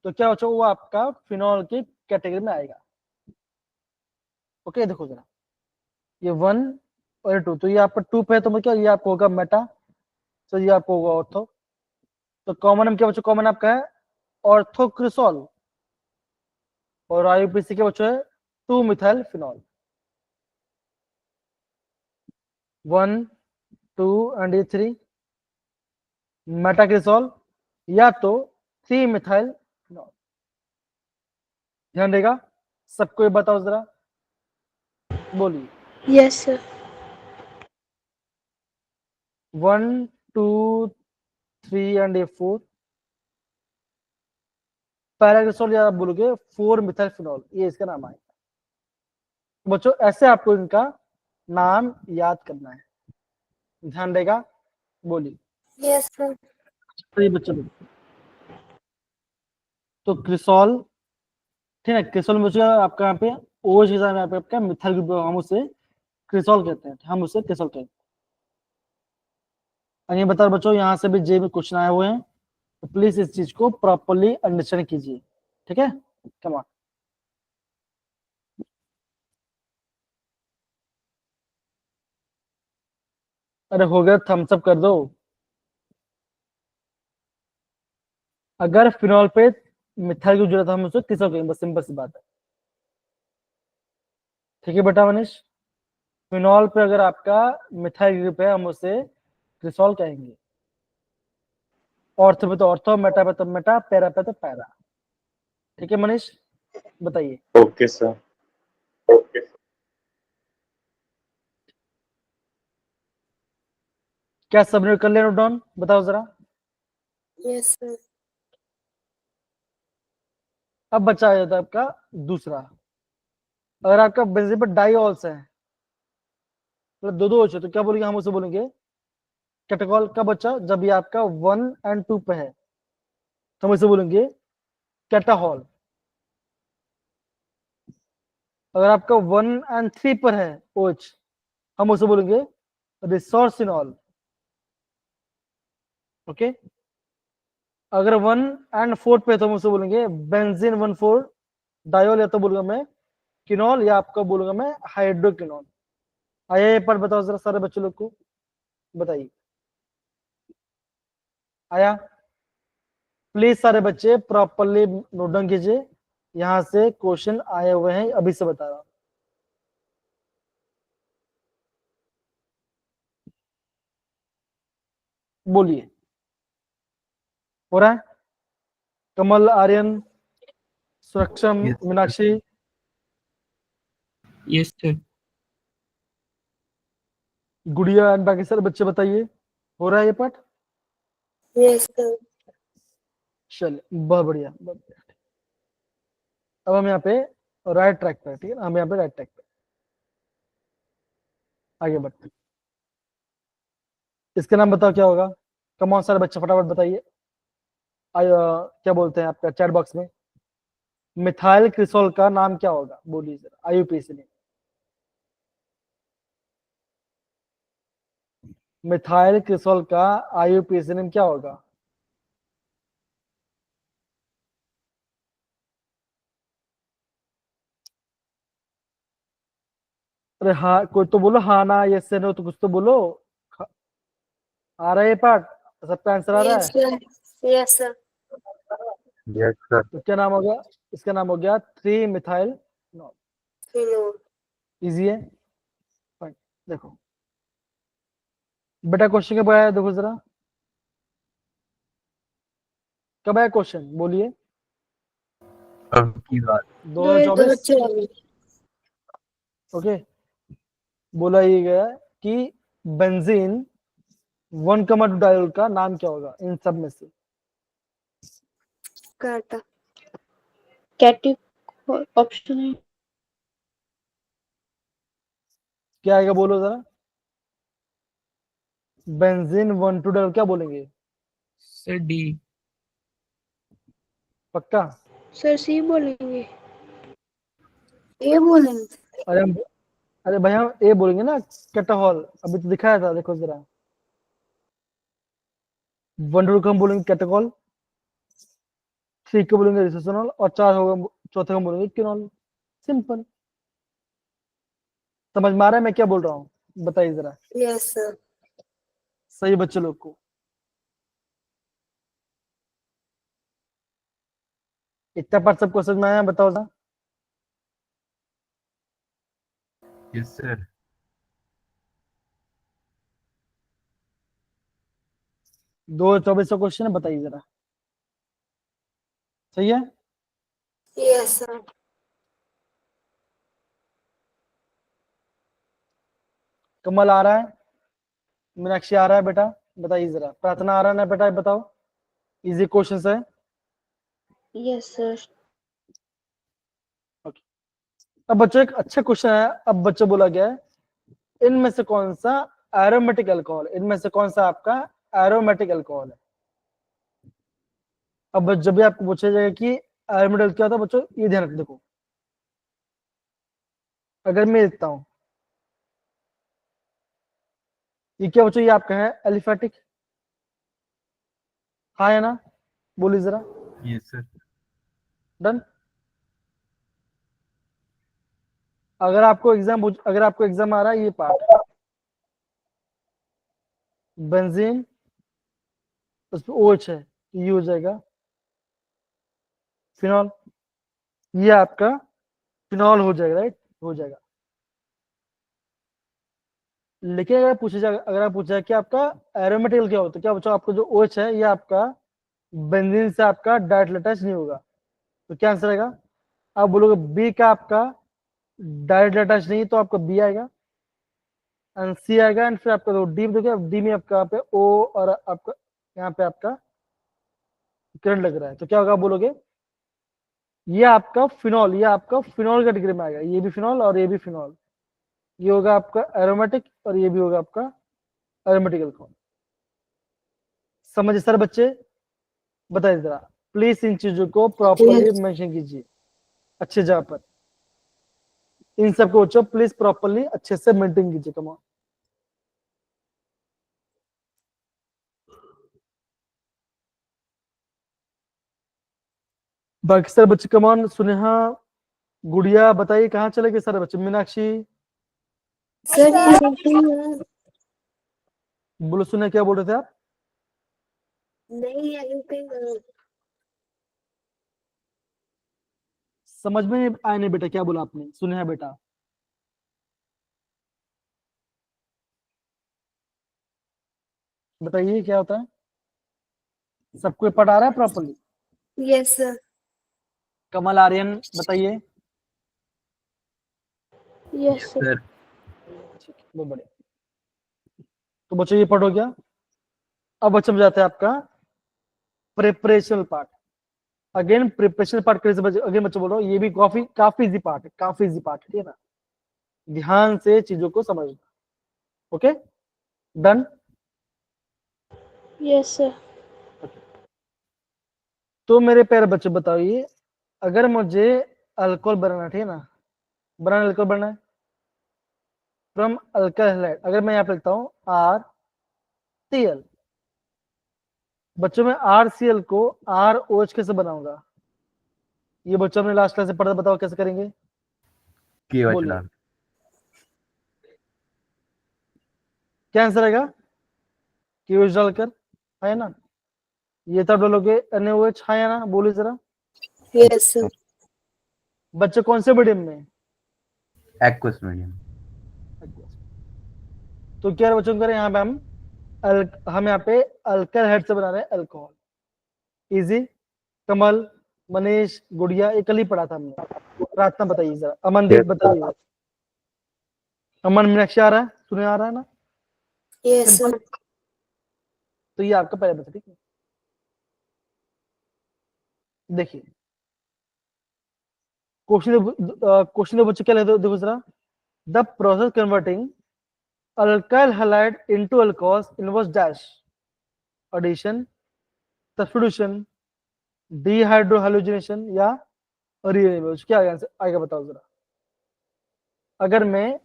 तो क्या बच्चों वो आपका फिनॉल की कैटेगरी में आएगा। ओके, देखो जरा, ये 1 और 2, तो ये आपका 2 पे है, तो मतलब क्या ये आपको होगा मेटा, तो ये आपको होगा ऑर्थो। तो कॉमन हम क्या बच्चों, कॉमन आपका है ऑर्थोक्रिसॉल, और IUPAC के बच्चों है 2 मिथाइल फिनॉल। 1 2 एंड ये 3 मेटाक्रिसॉल या तो 3 मिथाइल फिनॉल। ध्यान देगा सबको, ये बताओ जरा, बोलिए। Yes sir. 1 2 3 एंड ये 4, पैराग्लिसरॉल या आप बोलोगे 4 मिथाइल फिनॉल, ये इसका नाम आएगा। बच्चों ऐसे आपको इनका नाम याद करना है, ध्यान देगा। बोलिए। Yes sir. तो ये बच्चों देखो। तो क्रिसॉल, ठीक है, क्रिसॉल में बच्चों आपका यहाँ पे OH के साथ यहाँ पे आपका मिथाइल ग्रुप, हम उसे क्रिसॉल कहते हैं, हम उसे क्रिसॉल कहते हैं। और ये बता बच्चों, यहाँ से भी जे में क्वेश्चन आए हुए हैं, तो प्लीज इस चीज को प्रॉपरली अंडरस्टैंड कीजिए, ठीक है। Come on. अरे हो गया, थम्स अप कर दो। अगर फिनॉल पे मिथाइल की जरूरत है, हम उसे क्रिसॉल कहेंगे, बस सिंपल सी बात है। ठीक है बेटा मनीष, फिनॉल पे अगर आपका मिथाइल ग्रुप है, हम उसे क्रिसॉल कहेंगे। ऑर्थो पे तो ऑर्थो, मेटा पे तो मेटा, पैरा पे तो पैरा। ठीक है मनीष, बताइए। Okay sir. क्या सबने कर लिया नोट डाउन, बताओ जरा। Yes sir. अब बचा आ जाता है आपका दूसरा। अगर आपका बेंजीन पर डाईऑल्स है, मतलब दो दो OH है, तो क्या बोलेंगे, हम उसे बोलेंगे कैटेकॉल। का बच्चा जब ये आपका 1 और 2 पे है, तो हम इसे बोलेंगे कैटाहॉल। अगर आपका 1 और 3 पर है OH, हम उसे बोलेंगे रिसोर्सिनॉल। ओके। अगर 1 और 4 पे है, तो हम उसे बोलेंगे बेंजीन 1,4 डायोल, या तो बोलूंगा मैं किनॉल, या आपका बोलूंगा मैं हाइड्रोकिनॉल। आया ये पर बताओ जरा सारे बच्चों लोग को, बताइए। आया? प्लीज सारे बच्चे प्रॉपरली नोट डाउन कीजिए, यहां से क्वेश्चन आए हुए हैं, अभी से बता रहा हूं। बोलिए, हो रहा है? Kamal, Aryan, Suraksham, Yes, sir. Meenakshi, Yes, sir. Gudiya and बाकी सारे बच्चे बताइए, हो रहा है ये पाठ? Yes sir. चलिए, बहुत बढ़िया, बहुत बढ़िया। अब हम यहाँ पे राइट ट्रैक पे, ठीक है ना, हम यहाँ पे राइट ट्रैक पे आगे बढ़ते हैं। इसका नाम बताओ क्या होगा, कमॉन सारे बच्चे फटाफट बताइए। क्या बोलते हैं आपका चैट बॉक्स में, मिथाइल क्रिसॉल का नाम क्या होगा, बोलिए जरा IUPAC ने। मिथाइल क्रिसॉल का IUPAC नेम क्या होगा? अरे हाँ, कोई तो बोलो, हाँ ना यस से नो, तो कुछ तो बोलो। आ रहा है ये पार्ट, सबका आंसर आ रहा है? Yes sir. Yes sir. तो क्या नाम हो गया, इसका नाम हो गया 3 मिथाइल। फिनोल। इजी है, फाइन। देखो बेटा क्वेश्चन कब आया, देखो जरा कब आया क्वेश्चन, बोलिए। अब की बात 2024। ओके, बोला ये गया कि बेंजीन 1,2 डायोल का नाम क्या होगा इन सब में से? काटा। कैटिक ऑप्शन है। क्या आएगा बोलो जरा। बेंजीन 1,2 डायोल क्या बोलेंगे, Sir, D. पक्का? सर सी बोलेंगे। ये बोलेंगे। अरे अरे भाई हम ए बोलेंगे ना, कैटाहॉल, अभी तो दिखाया था, देखो जरा। 1,2 को हम बोलेंगे कैटाकॉल, 3 को बोलेंगे रिसोसोनॉल, और 4 होगा, चौथे को हम बोलेंगे किनॉल। सिंपल। समझ में आ रहा है मैं क्या बोल रहा हूँ, बताइए जरा। Yes sir. सही बच्चे लोग को। इतना पार्ट सबको समझ में आया, बताओ जरा। Yes sir. 2024 का क्वेश्चन है, बताइए जरा। सही है? Yes sir. कमल आ रहा है, मीनाक्षी आ रहा है बेटा, बताइए जरा। प्रार्थना आ रहा है ना बेटा, बताओ। इजी क्वेश्चन है। Yes, sir. अब बच्चों एक अच्छा क्वेश्चन है। अब बच्चों बोला गया है इनमें से कौन सा एरोमेटिक अल्कोहल, इनमें से कौन सा आपका एरोमेटिक अल्कोहल है। अब जब भी आपको पूछा जाएगा कि एरोमेटिक क्या होता है बच्चों, ये ध्यान रखो। देखो अगर मैं लिखता हूं ये क्या बच्चों, ये आपका है एलिफेटिक, हाँ है ना, बोलिए जरा। Yes sir. डन। अगर आपको एग्जाम आ रहा है ये पार्ट बेंजीन, उसमें OH है, ये हो जाएगा फिनॉल, ये आपका फिनॉल हो जाएगा, राइट, हो जाएगा। लेकिन अगर आप पूछा कि आपका एरोमेटिक क्या होता है, क्या बच्चों आपको जो OH है ये आपका बेंजीन से आपका डायरेक्टली अटैच नहीं होगा, तो क्या आंसर आएगा। आप बोलोगे बी का आपका डायरेक्टली अटैच नहीं, तो आपका बी आएगा एंड सी आएगा एंड फिर आपका डी में देखिए, डी में आपका पे O और आपका यहाँ पे आपका करंट लग रहा है, तो क्या होगा, आप बोलोगे ये आपका फिनॉल, ये आपका फिनॉल कैटेगरी में आएगा, ये भी फिनॉल और ये भी फिनॉल, ये होगा आपका एरोमेटिक और ये भी होगा आपका एरोमेटिक अल्कोहल। समझे सर बच्चे, बताइए जरा प्लीज, इन चीजों को प्रॉपरली मेंशन कीजिए अच्छे जगह पर, इन सबको बच्चों प्लीज प्रॉपरली अच्छे से मेंटेन कीजिए। Come on. बाकी सर बच्चे कम ऑन, सुनेहा, गुड़िया बताइए कहाँ चले गए सारे बच्चे, मीनाक्षी सर बोलो, सुने क्या बोल रहे थे आप। नहीं है, समझ में आया नहीं बेटा, क्या बोला आपने, सुने है बेटा। बताइए क्या होता है, सबको पढ़ा रहा है properly. Yes sir. Kamal Aryan बताइए। Yes, sir. सर ठीक है, बहुत बढ़िया। तो बच्चों ये पढ़ो क्या, अब बच्चों में जाते हैं आपका preparation part. Again preparation part कैसे अगेन बच्चों बोलो, ये भी काफी इजी पार्ट है, काफी इजी पार्ट है, ठीक है ना, ध्यान से चीजों को समझना। Okay done. Yes, sir. तो मेरे प्यारे बच्चे बताइए, अगर मुझे अल्कोहल बनाना, ठीक है ना, बनाना अल्कोहल बनना है फ्रॉम अल्काइल हैलाइड, अगर मैं यहाँ पे लिखता हूँ RCl, बच्चों में RCl को ROH कैसे बनाऊंगा, ये बच्चों ने लास्ट क्लास से पढ़ा, बताओ कैसे करेंगे। केवच बोलिए। लाल। क्या आंसर आएगा, KOH डालकर, है ना, ये तब डालोगे NaOH, है ना, बोलिए जरा। Yes sir. बच्चे कौन से मीडियम में, एक्वस मीडियम। तो क्या बच्चों करें, यहाँ पे हम यहाँ पे अल्काइल हेड से बना रहे हैं अल्कोहल। इजी। कमल, मनीष, गुड़िया, ये कल ही पढ़ा था हमने। प्रार्थना बताइए जरा, अमनदीप बताइए। अमन, मीनाक्षी आ रहा है, सुने आ रहा है ना। Yes sir. तो ये आपका पहला बच्चा, ठीक है। देखिए क्वेश्चन बच्चे क्या लेते, देखो जरा, the process converting alkyl halide into alcohols involves dash, addition, substitution, dehydrohalogenation या रीअरेंजमेंट, क्या आएगा बताओ जरा। अगर मैं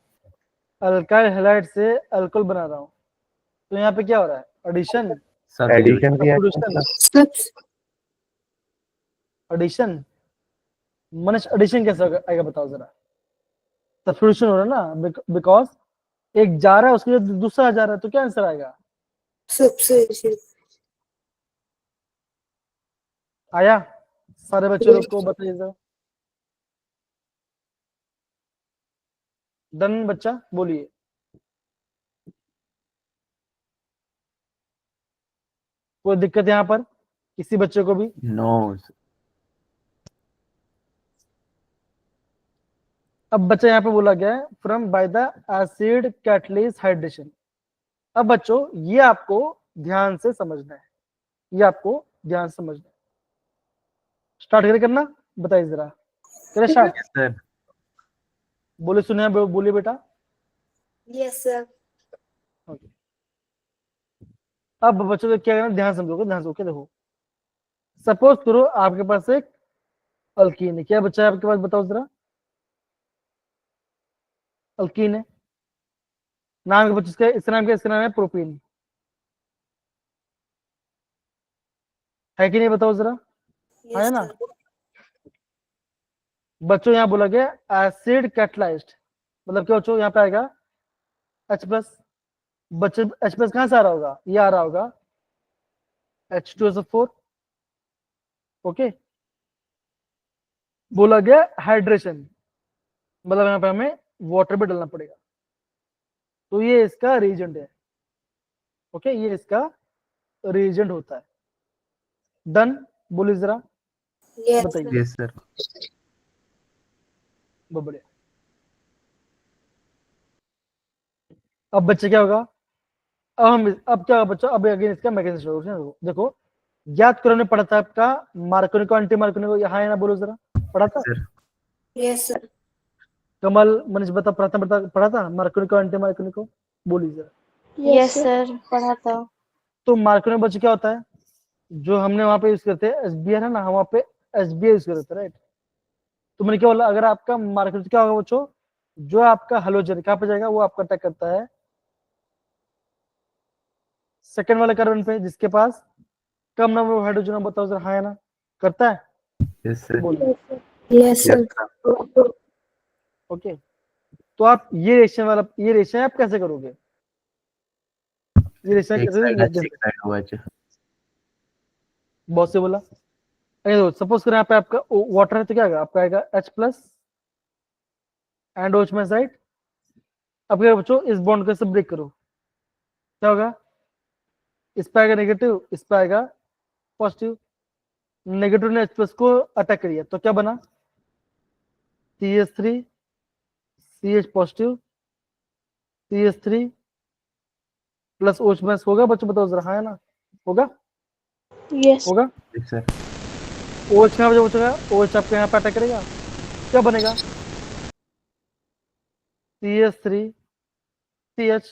अल्काइल हैलाइड से अल्कोहल बना रहा हूँ तो यहाँ पे क्या हो रहा है, एडिशन, एडिशन भी है एडिशन, मनीष एडिशन कैसे आएगा बताओ जरा। सब्स्टिट्यूशन हो रहा है ना, बिकॉज एक जा रहा है उसके लिए दूसरा जा रहा है, तो क्या आंसर आएगा, सब्स्टिट्यूशन। आया। सारे बच्चे लोग को बताइए जरा। डन बच्चा, बोलिए। कोई दिक्कत यहाँ पर किसी बच्चे को भी। नो। अब बच्चा यहाँ पे बोला गया है from by the acid catalyst hydration. अब बच्चों ये आपको ध्यान से समझना है, ये आपको ध्यान से समझना है। स्टार्ट करे करना, बताइए जरा, करे स्टार्ट। Yes sir. बोले सुने, बोलिए बेटा। Yes sir. ओके, अब बच्चों को क्या करना, ध्यान समझोगे, ध्यान से। देखो सपोज करो आपके पास एक अल्कीन है। क्या बच्चा है आपके पास, बताओ जरा। अल्कीन है, नाम के बच्चे इसका, इसका नाम क्या, इसका नाम है प्रोपीन, है कि नहीं, बताओ जरा। है यस ना सर। बच्चों, यहाँ बोला गया एसिड कैटलाइज्ड, मतलब क्या बच्चों, यहाँ पे आएगा H+। बच्चे H+ कहां से आ रहा होगा, ये आ रहा होगा H2SO4। ओके, बोला गया हाइड्रेशन, मतलब यहाँ पे हमें वाटर भी डालना पड़ेगा, तो ये इसका रिएजेंट है। ओके, ये इसका रिएजेंट होता है। डन, बोलिए जरा, यस बताइए। Yes sir. बहुत बढ़िया। अब बच्चे क्या होगा, अब क्या होगा बच्चों, अब अगेन इसका मैकेनिज्म देखो। याद करो, ने पढ़ा था आपका मार्कोनिको एंटी मार्कोनिको, यहाँ है ना, बोलो जरा, पढ़ा था। Sir yes sir. Kamal, Manish बता, पढ़ा था मार्कोनिको एंटी मार्कोनिको, बोलिए जरा। यस सर, पढ़ा था। तो मार्कोनिको बच्चे क्या होता है, जो हमने वहां पे यूज करते हैं SBR है ना, हम वहां पे SBR यूज करते हैं, राइट। तो मैंने क्या बोला, अगर आपका मार्कोनिको क्या होगा बच्चों, जो आपका हेलोजन कहाँ पे जाएगा, वो आपका अटैक करता है सेकंड वाले कार्बन पे, जिसके पास कम नंबर ऑफ हाइड्रोजन है, बताओ जरा, हाँ है ना, करता है, यस सर। बोलिए। Yes sir. ओके, तो आप ये रेशियो आप कैसे करोगे, ये रेशियो एक साइड कैसे, एक साइड हुआ अच्छा। बहुत से बोला। सपोज करें यहाँ पे आपका वाटर है, तो क्या आएगा, आपका आएगा H+ एंड OH में साइड। अब क्या बच्चों, इस बॉन्ड को सब ब्रेक करो, क्या होगा, इस पे आएगा नेगेटिव, इस पे आएगा पॉजिटिव। नेगेटिव ने H+ को अटैक करिए, तो क्या बना, CH3 CH positive CH3 plus OH में होगा बच्चों, बताओ जरा, हाँ है ना, होगा, यस होगा। Yes sir. OH कहाँ बचेगा, OH आपके यहाँ पे अटैक करेगा, क्या बनेगा, CH3 CH,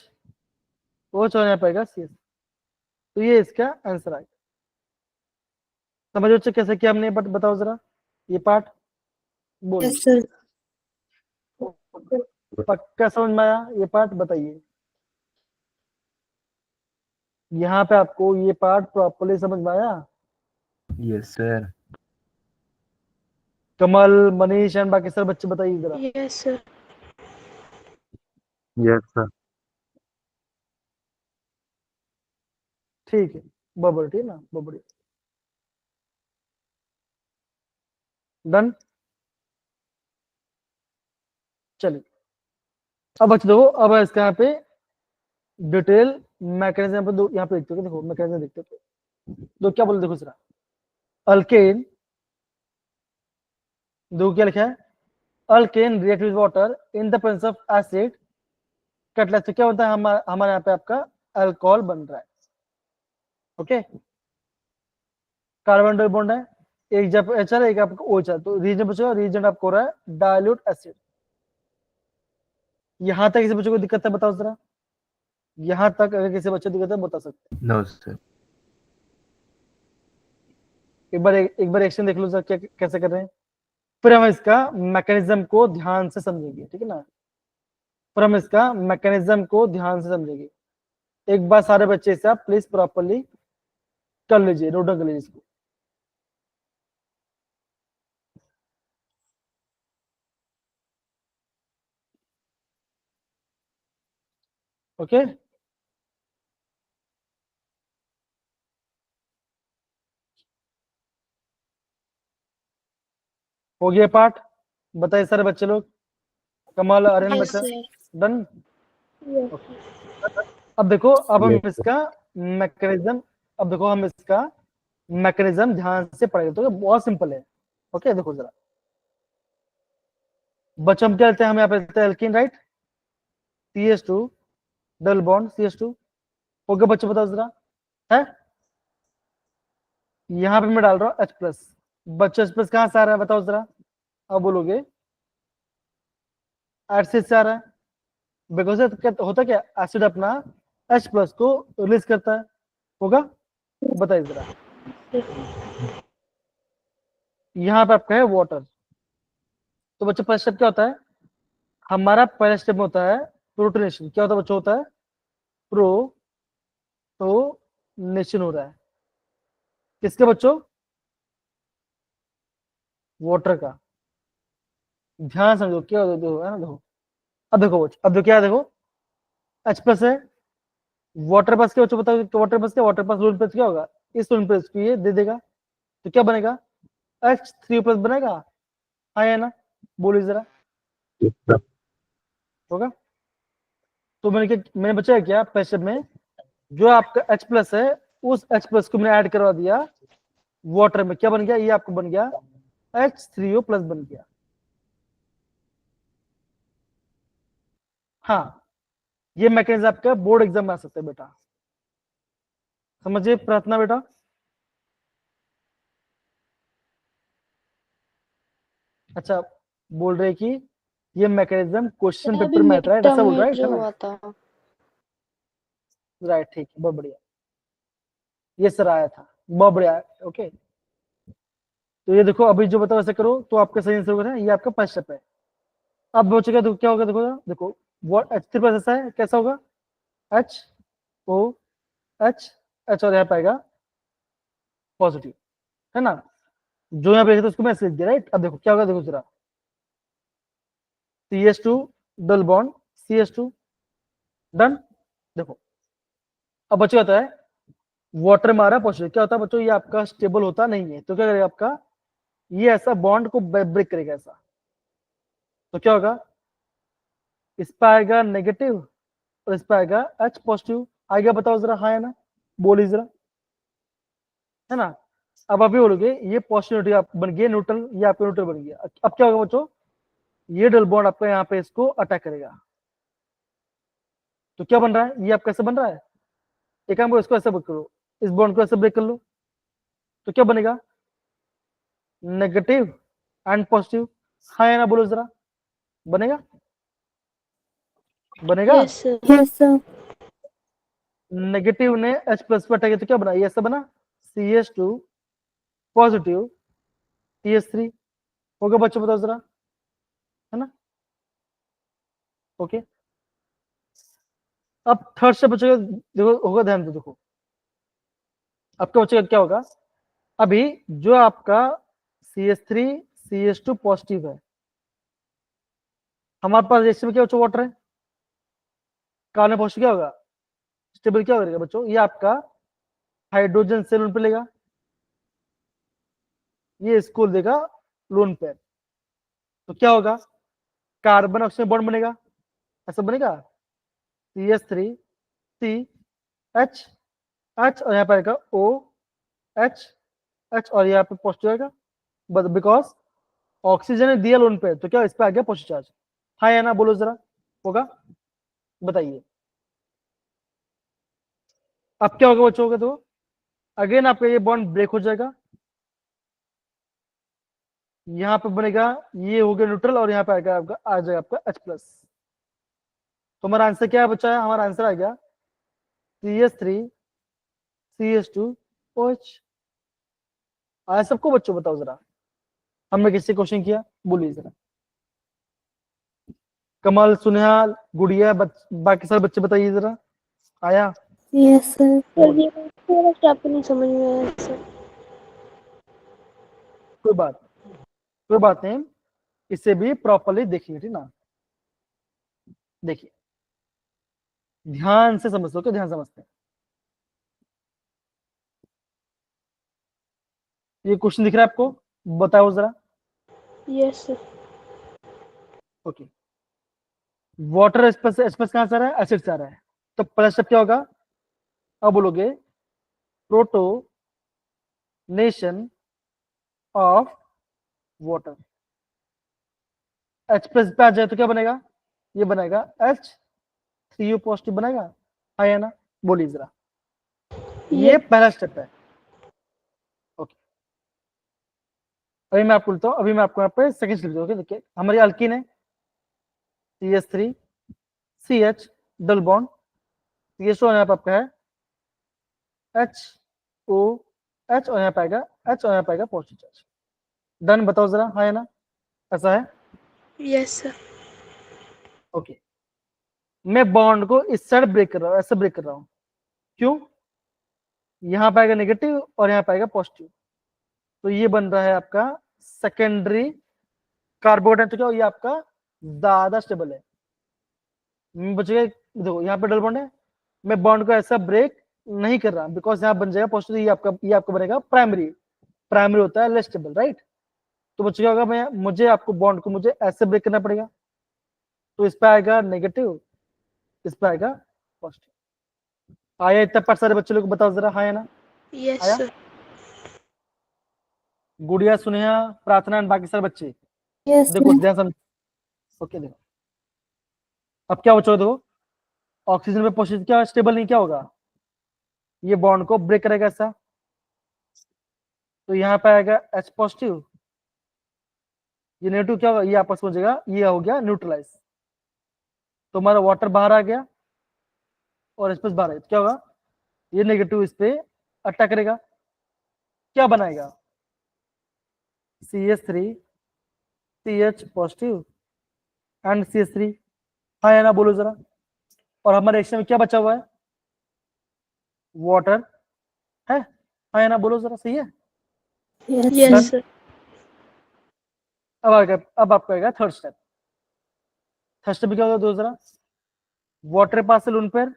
OH और यहाँ पे आएगा CH। तो ये इसका आंसर आएगा। समझ बच्चे कैसे किया हमने, बट बताओ जरा ये पार्ट, बोलिए। Yes sir. पक्का समझ में आया ये पार्ट, बताइए। यहाँ पे आपको ये पार्ट प्रॉपर्ली समझ में आया। Yes sir. Kamal, Manish and बाकी सारे बच्चे बताइए जरा। Yes sir. Yes sir. ठीक है, बहुत बढ़िया, ठीक है ना, बहुत बढ़िया। डन, चलिए अब बच्चे देखो, अब इसका यहाँ पे डिटेल मैकेनिज्म पे यहाँ पे देखते हो, देखो मैकेनिज्म देखते हो, तो क्या बोले, देखो जरा, अल्केन, देखो क्या लिखा है, alkane react with water in the presence of acid catalyse, तो क्या होता है, हमारे यहाँ पे आपका अल्कोहल बन रहा है। ओके, कार्बन डबल बॉन्ड है, एक जब HL एक आपका OH है, तो रीजन बचेगा, रीजन आपको हो रहा है डाइल्यूट एसिड। यहां तक किसी बच्चे को दिक्कत है, बताओ जरा, यहां तक अगर किसी बच्चे को दिक्कत है बता सकते हैं। No sir. एक बार एक्शन देख लो सर, क्या कैसे कर रहे हैं, फिर हम इसका मैकेनिज्म को ध्यान से समझेंगे, ठीक है ना, फिर हम इसका मैकेनिज्म को ध्यान से समझेंगे। एक बार सारे बच्चे से आप प्लीज प्रॉपरली कर लीजिए, नोट डाउन कर लीजिए इसको। ओके, हो गया पार्ट, बताइए सारे बच्चे लोग, कमल, आर्यन, यस बच्चा, सर। डन। अब देखो, अब हम Yes, इसका मैकेनिज्म, अब देखो हम इसका मैकेनिज्म ध्यान से पढ़ेंगे, तो ये बहुत सिंपल है। ओके, देखो जरा बच्चों, हम क्या लेते हैं, हम यहाँ पे लेते हैं alkene, right, CH2 double bond CH2, हो गया बच्चों, बताओ जरा, है, यहाँ पे मैं डाल रहा हूँ H+, बच्चों स्पेस कहाँ से आ रहा है बताओ जरा, अब बोलोगे एसिड से आ रहा है, बिकॉज होता क्या, एसिड अपना H प्लस को रिलीज करता है, होगा, बताइए जरा। यहाँ पे आपका है वाटर, तो बच्चों पहला स्टेप क्या होता है, हमारा पहला स्टेप में होता है प्रोटोनेशन। क्या होता है बच्चों, होता है प्रोटोनेशन हो रहा है, किसके बच्चों, वाटर का। ध्यान समझो क्या होता है, देखो है ना, देखो अब देखो बच्चों, अब देखो क्या है, देखो H प्लस है, वाटर प्लस के बच्चों बताओ, वाटर प्लस क्या, वाटर प्लस लोन प्लस क्या होगा, इस लोन प्लस को ये दे देगा, तो क्या बनेगा, H3 प्लस बनेगा, हाँ या ना, बोलिए जरा, Yes, sir. होगा। तो मैंने बचा क्या पहले स्टेप में, जो आपका H प्लस है उस H प्लस को मैंने ऐड करवा दिया वाटर में, क्या बन गया, ये आपको बन गया H3O प्लस बन गया। हाँ, ये मैकेनिज्म आपका बोर्ड एग्जाम में आ सकता है बेटा, समझिए प्रार्थना बेटा। अच्छा, बोल रहे कि ये मैकेनिज्म क्वेश्चन पेपर में आता है, ऐसा बोल रहा है, जो है ना, हुआ था। राइट, ठीक है, बहुत बढ़िया, ये सर आया था, बहुत बढ़िया, ओके। तो ये देखो अभी जो बताओ ऐसे करो तो आपका सही आंसर होगा, ये आपका फर्स्ट स्टेप है। अब हो चुका, देखो क्या होगा, देखो देखो what H3 प्लस ऐसा है, कैसा होगा, H और यहाँ पाएगा पॉजिटिव, है ना, जो यहाँ पे लिखा था उसको मैं ऐसे लिख दिया, राइट। अब देखो क्या होगा, देखो जरा, CH2 double bond CH2 done. देखो अब बच्चों होता है वाटर में आ रहा है पॉजिटिव, क्या होता है बच्चों, ये आपका स्टेबल होता नहीं है, तो क्या करेगा आपका, ये ऐसा बॉन्ड को ब्रेक करेगा ऐसा, तो क्या होगा, इस पे आएगा नेगेटिव और इस पे आएगा H पॉजिटिव, आएगा, बताओ जरा, हाँ है ना, बोलिए जरा, है ना। अब अभी बोलोगे ये पॉजिटिव आप बन गया न्यूट्रल, ये आपका न्यूट्रल बन गया, अब क्या होगा बच्चों, ये डबल बॉन्ड आपका यहाँ पे इसको अटैक करेगा, तो क्या बन रहा है, ये आपका ऐसे बन रहा है, एक काम करो, इसको ऐसे ब्रेक करो, इस बॉन्ड को ऐसे ब्रेक कर लो, तो क्या बनेगा, नेगेटिव एंड पॉजिटिव, हाँ या ना, बोलो जरा, बनेगा, बनेगा, yes sir. Yes, sir. Negative ने H प्लस पर अटैक, तो क्या बना, ये ऐसा बना, CH2 पॉजिटिव TH3, होगा बच्चों, बताओ जरा, है ना, ओके। अब थर्ड से बच्चों देखो होगा, ध्यान दो, देखो आपके बच्चे का क्या होगा, अभी जो आपका CH3 CH2 पॉजिटिव है, हमारे पास रेशियो में क्या बच्चों, वाटर है, कार्बन पॉजिटिव क्या होगा, स्टेबल क्या करेगा बच्चों, ये आपका हाइड्रोजन से लोन पे लेगा, ये इसको देगा लोन पेयर, तो क्या होगा, कार्बन ऑक्सीजन बॉन्ड बनेगा, ऐसा बनेगा, CH3 CH H और यहाँ पे आएगा OH और यहाँ पे पॉजिटिव आएगा, बस बिकॉज ऑक्सीजन ने दिया लोन पे, तो क्या इस पे आ गया पॉजिटिव चार्ज, हाँ या ना, बोलो जरा, होगा, बताइए। अब क्या होगा बच्चों, होगा तो अगेन आपका ये बॉन्ड ब्रेक हो जाएगा, यहाँ पे बनेगा, ये हो गया न्यूट्रल और यहाँ पे आएगा आपका, आ जाएगा आपका H प्लस, तो हमारा आंसर क्या है बच्चा है, हमारा आंसर आ गया CH3 CH2 OH। आया सबको बच्चों, बताओ जरा, हमने किससे क्वेश्चन किया, बोलिए जरा, कमल, सुनेहा, गुड़िया, बाकी सारे बच्चे बताइए जरा, आया, Yes, sir. सर ये थोड़ा सा आपको नहीं समझ में आया सर। कोई बात नहीं, इसे भी प्रॉपरली देखिए, ठीक ना, देखिए ध्यान से समझ लो, ध्यान समझते हैं, ये क्वेश्चन दिख रहा है आपको, बताओ जरा, yes sir. Okay. Water space कहां से आ रहा है, एसिड से आ रहा है, तो पहला स्टेप क्या होगा, अब बोलोगे protonation of water, H plus पे आ जाए तो क्या बनेगा, ये बनेगा H3O पॉजिटिव बनेगा, हाँ या ना, बोलिए जरा, ये पहला स्टेप है, ओके। अभी मैं आपको बोलता हूँ, अभी मैं आपको यहाँ पे सेकंड लिख दूँ। देखिए हमारी अल्कीन है CH3 CH double bond, CH2 यहाँ पे आपका है HOH और यहाँ पे आएगा H और यहाँ पे आएगा पॉजिटिव चार्ज। डन, बताओ जरा, हाँ है ना, ऐसा है? Yes sir. ओके, मैं बॉन्ड को इस साइड ब्रेक कर रहा हूँ, ऐसे ब्रेक कर रहा हूँ। क्यों? यहाँ पे आएगा नेगेटिव और यहाँ पे आएगा पॉजिटिव, तो ये बन रहा है आपका सेकेंडरी कार्बोनेट। तो क्या ये आपका ज्यादा स्टेबल है। बचेगा, देखो यहाँ पे डबल बॉन्ड है, मैं बॉन्ड को ऐसा ब्रेक नहीं कर रहा बिकॉज यहाँ बन जाएगा पॉजिटिव, ये आपका बनेगा प्राइमरी। प्राइमरी होता है लेस स्टेबल, राइट? तो बच गया होगा, मैं मुझे आपको बॉन्ड को मुझे ऐसे ब्रेक करना पड़ेगा, तो इस पे आएगा नेगेटिव, इस पे आएगा पॉजिटिव। आया इतना पर सारे बच्चे लोग को बताओ जरा, हाँ या ना? यस आया? सर। गुड़िया, सुनेहा, प्रार्थना एंड बाकी सारे बच्चे Yes, देखो sir. ध्यान समझ। ओके देखो अब क्या बच्चों, देखो ऑक्सीजन पे पॉजिटिव क्या स्टेबल नहीं क्या होगा, ये बॉन्ड को ब्रेक करेगा ऐसा, तो यहाँ पे आएगा H पॉजिटिव, ये नेगेटिव क्या होगा, ये आपस में हो जाएगा, ये हो गया न्यूट्रलाइज। तो हमारा वाटर बाहर आ गया और स्पेस बाहर आ गया, तो क्या होगा, ये नेगेटिव इस पे अटैक करेगा, क्या बनाएगा CH3 CH positive and CH3, हाँ या ना बोलो जरा। और हमारे रिएक्शन में क्या बचा हुआ है, वाटर है, हाँ या ना बोलो जरा, सही है? Yes, yes sir. सर। अब आपको आएगा थर्ड स्टेप। थर्ड स्टेप क्या होगा दो जरा, वाटर पास लून पर,